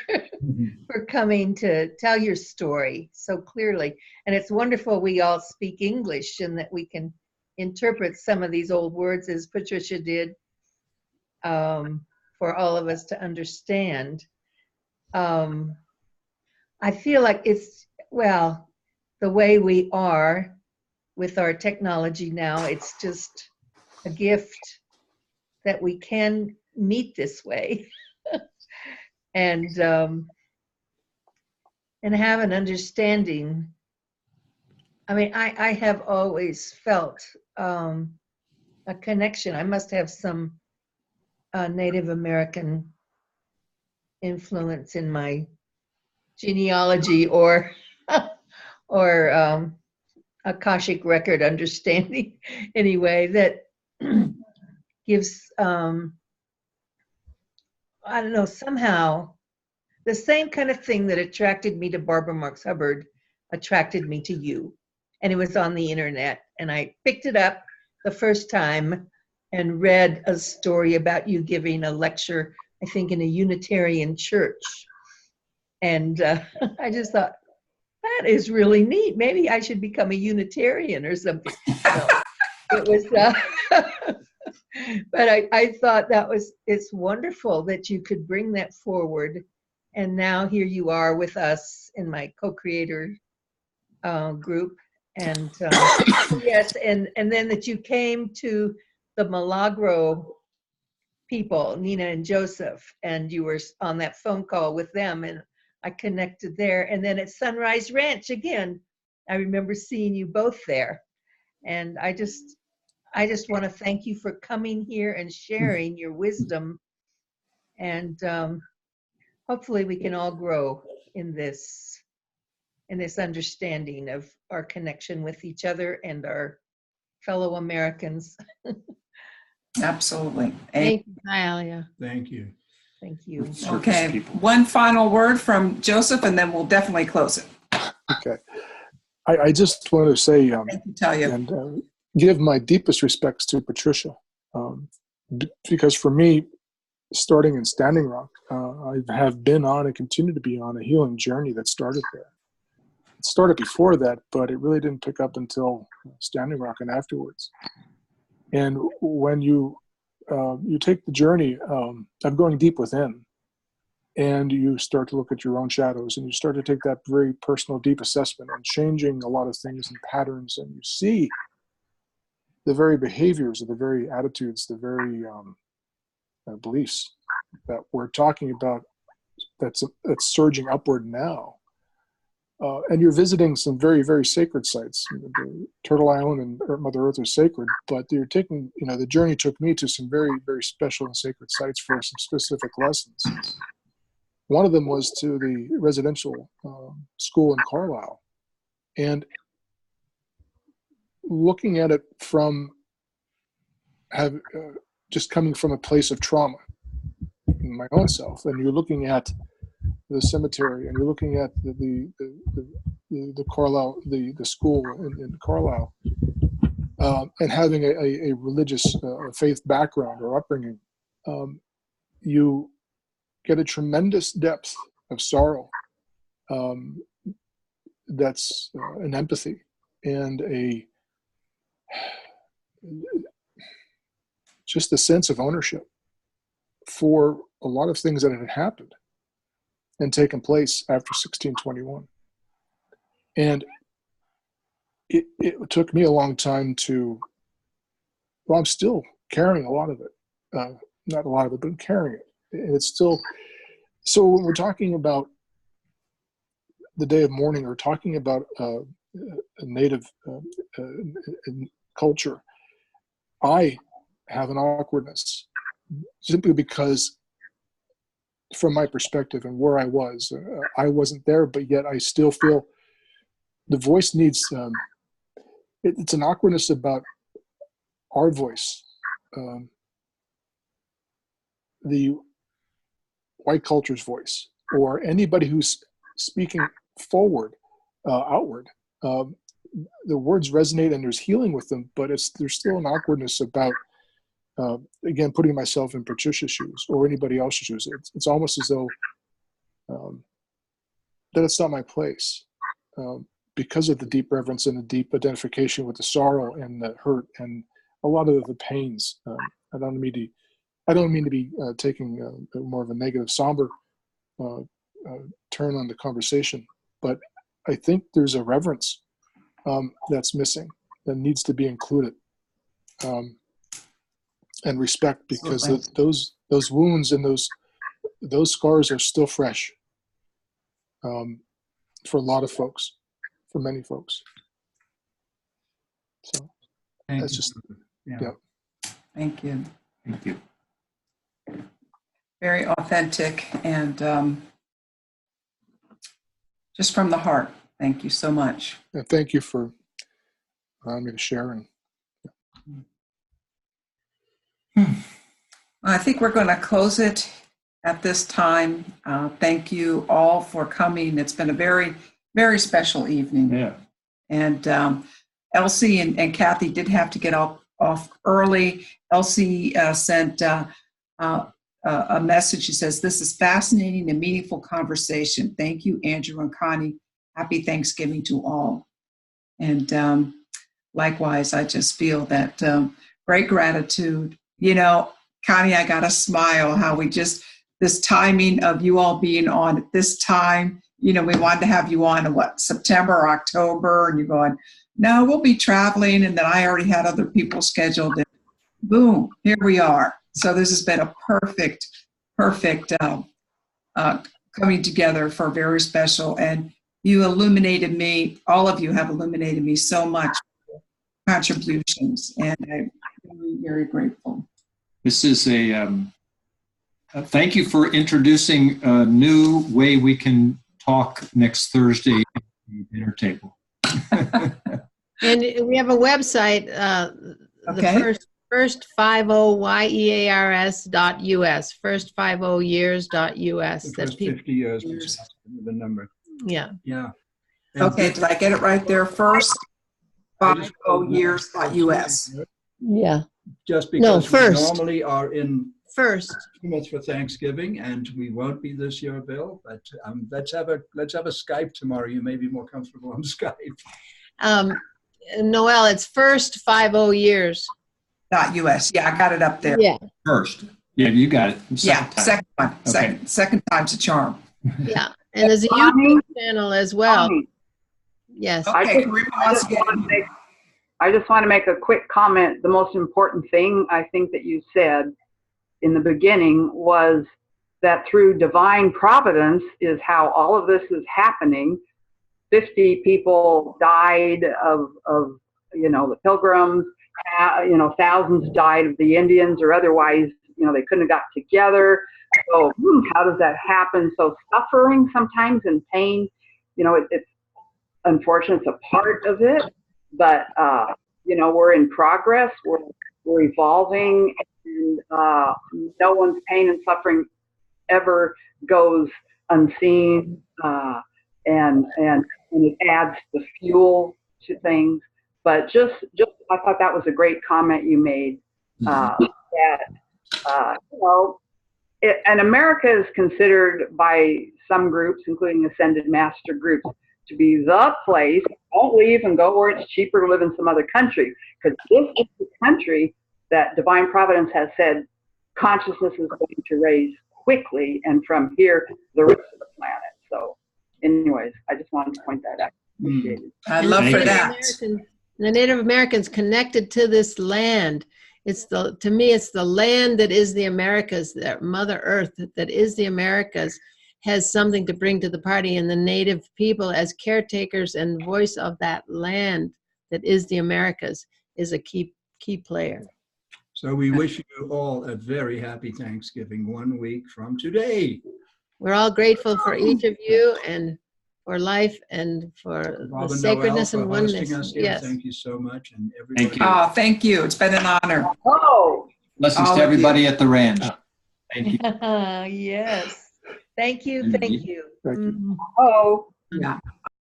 coming to tell your story so clearly. And it's wonderful we all speak English and that we can interpret some of these old words as Patricia did for all of us to understand. I feel like it's, well, the way we are with our technology now, it's just a gift that we can meet this way and have an understanding. I mean, I have always felt a connection. I must have some Native American influence in my genealogy or Akashic record understanding anyway, that gives, I don't know, somehow the same kind of thing that attracted me to Barbara Marx Hubbard attracted me to you. And it was on the internet. And I picked it up the first time and read a story about you giving a lecture, I think in a Unitarian church. And I just thought, that is really neat. Maybe I should become a Unitarian or something. So it was, but I thought it's wonderful that you could bring that forward. And now here you are with us in my co-creator group. And yes, and then that you came to the Milagro people, Nina and Joseph, and you were on that phone call with them, and I connected there. And then at Sunrise Ranch again, I remember seeing you both there. And I just want to thank you for coming here and sharing your wisdom. And hopefully we can all grow in this understanding of our connection with each other and our fellow Americans. Absolutely. Thank you, Talia. Thank you. Thank you. Okay. One final word from Joseph, and then we'll definitely close it. Okay. I just want to say, Thank you, Talia. and give my deepest respects to Patricia, because for me, starting in Standing Rock, I have been on and continue to be on a healing journey that started there. It started before that, but it really didn't pick up until Standing Rock and afterwards. And when you take the journey of going deep within, and you start to look at your own shadows, and you start to take that very personal, deep assessment and changing a lot of things and patterns, and you see the very behaviors, the very attitudes, the very beliefs that we're talking about that's surging upward now. And you're visiting some very, very sacred sites. The Turtle Island and Mother Earth are sacred, but you're taking, the journey took me to some very, very special and sacred sites for some specific lessons. One of them was to the residential school in Carlisle. And looking at it from just coming from a place of trauma in my own self, and you're looking at the cemetery, and you're looking at the Carlisle, the school in Carlisle, and having a religious faith background or upbringing, you get a tremendous depth of sorrow. That's an empathy and just a sense of ownership for a lot of things that had happened and taken place after 1621. And it took me a long time well, I'm still carrying a lot of it. Not a lot of it, but I'm carrying it. And it's still, so when we're talking about the Day of Mourning, or talking about a Native culture, I have an awkwardness simply because, from my perspective and where I was, I wasn't there, but yet I still feel the voice needs, it's an awkwardness about our voice. The white culture's voice, or anybody who's speaking forward, outward. The words resonate and there's healing with them, but there's still an awkwardness about, again, putting myself in Patricia's shoes or anybody else's shoes. It's almost as though that it's not my place, because of the deep reverence and the deep identification with the sorrow and the hurt and a lot of the pains. I don't mean to be taking more of a negative, somber turn on the conversation, but I think there's a reverence that's missing, that needs to be included, and respect, because those wounds and those scars are still fresh for a lot of folks, for many folks. So that's just, yeah. Thank you. Thank you. Very authentic and just from the heart. Thank you so much. And thank you for allowing me to share. And I think we're going to close it at this time. Thank you all for coming. It's been a very, very special evening. Yeah. And Elsie and Kathy did have to get off early. Elsie sent a message. She says, "This is fascinating and meaningful conversation. Thank you, Andrew and Connie. Happy Thanksgiving to all." And likewise, I just feel that great gratitude. Connie, I got a smile how this timing of you all being on at this time, we wanted to have you on in September or October, and you're going, no, we'll be traveling. And then I already had other people scheduled, and boom, here we are. So this has been a perfect coming together for very special. And you illuminated me, all of you have illuminated me so much, contributions, and I'm very, very grateful. This is thank you for introducing a new way we can talk next Thursday at the dinner table. And we have a website, Okay. the first 50years.us, first50years.us. The first 50 years was the number. Yeah. Yeah. Okay, did I get it right there? First 50years.us. Yeah. just No, because we first. normally are in First. Plymouth for Thanksgiving, and we won't be this year, Bill. But let's have a Skype tomorrow. You may be more comfortable on Skype. Noel, it's first 50 years. .us. Yeah, I got it up there. Yeah. First. Yeah, you got it. Second one. Okay. Second time's a charm. Yeah. And there's a Connie? YouTube channel as well. Connie, Yes. Okay, Karima wants to get I just want to make a quick comment. The most important thing I think that you said in the beginning was that through divine providence is how all of this is happening. 50 people died of the Pilgrims, thousands died of the Indians, or otherwise, they couldn't have got together. So how does that happen? So suffering sometimes and pain, it's unfortunate, it's a part of it, but we're in progress, we're evolving, and no one's pain and suffering ever goes unseen, and it adds the fuel to things. But just I thought that was a great comment you made, and America is considered by some groups, including Ascended Master groups, to be the place. Don't leave and go where it's cheaper to live in some other country, because this is the country that Divine Providence has said consciousness is going to raise quickly, and from here, the rest of the planet. So anyways, I just wanted to point that out. Appreciate it. I love for that. The Native Americans connected to this land. To me, it's the land that is the Americas, that Mother Earth that is the Americas, has something to bring to the party, and the Native people as caretakers and voice of that land that is the Americas is a key player. So we wish you all a very happy Thanksgiving 1 week from today. We're all grateful for each of you and for life and for Rob the and sacredness Noel and for hosting oneness. us here. Yes. Thank you so much. And everybody. Thank you. Oh, thank you. It's been an honor. Oh, Blessings All to of you. everybody at the ranch. Thank you. Yes. Thank you. Thank Indeed. you. Thank you. Mhm. oh. Yeah.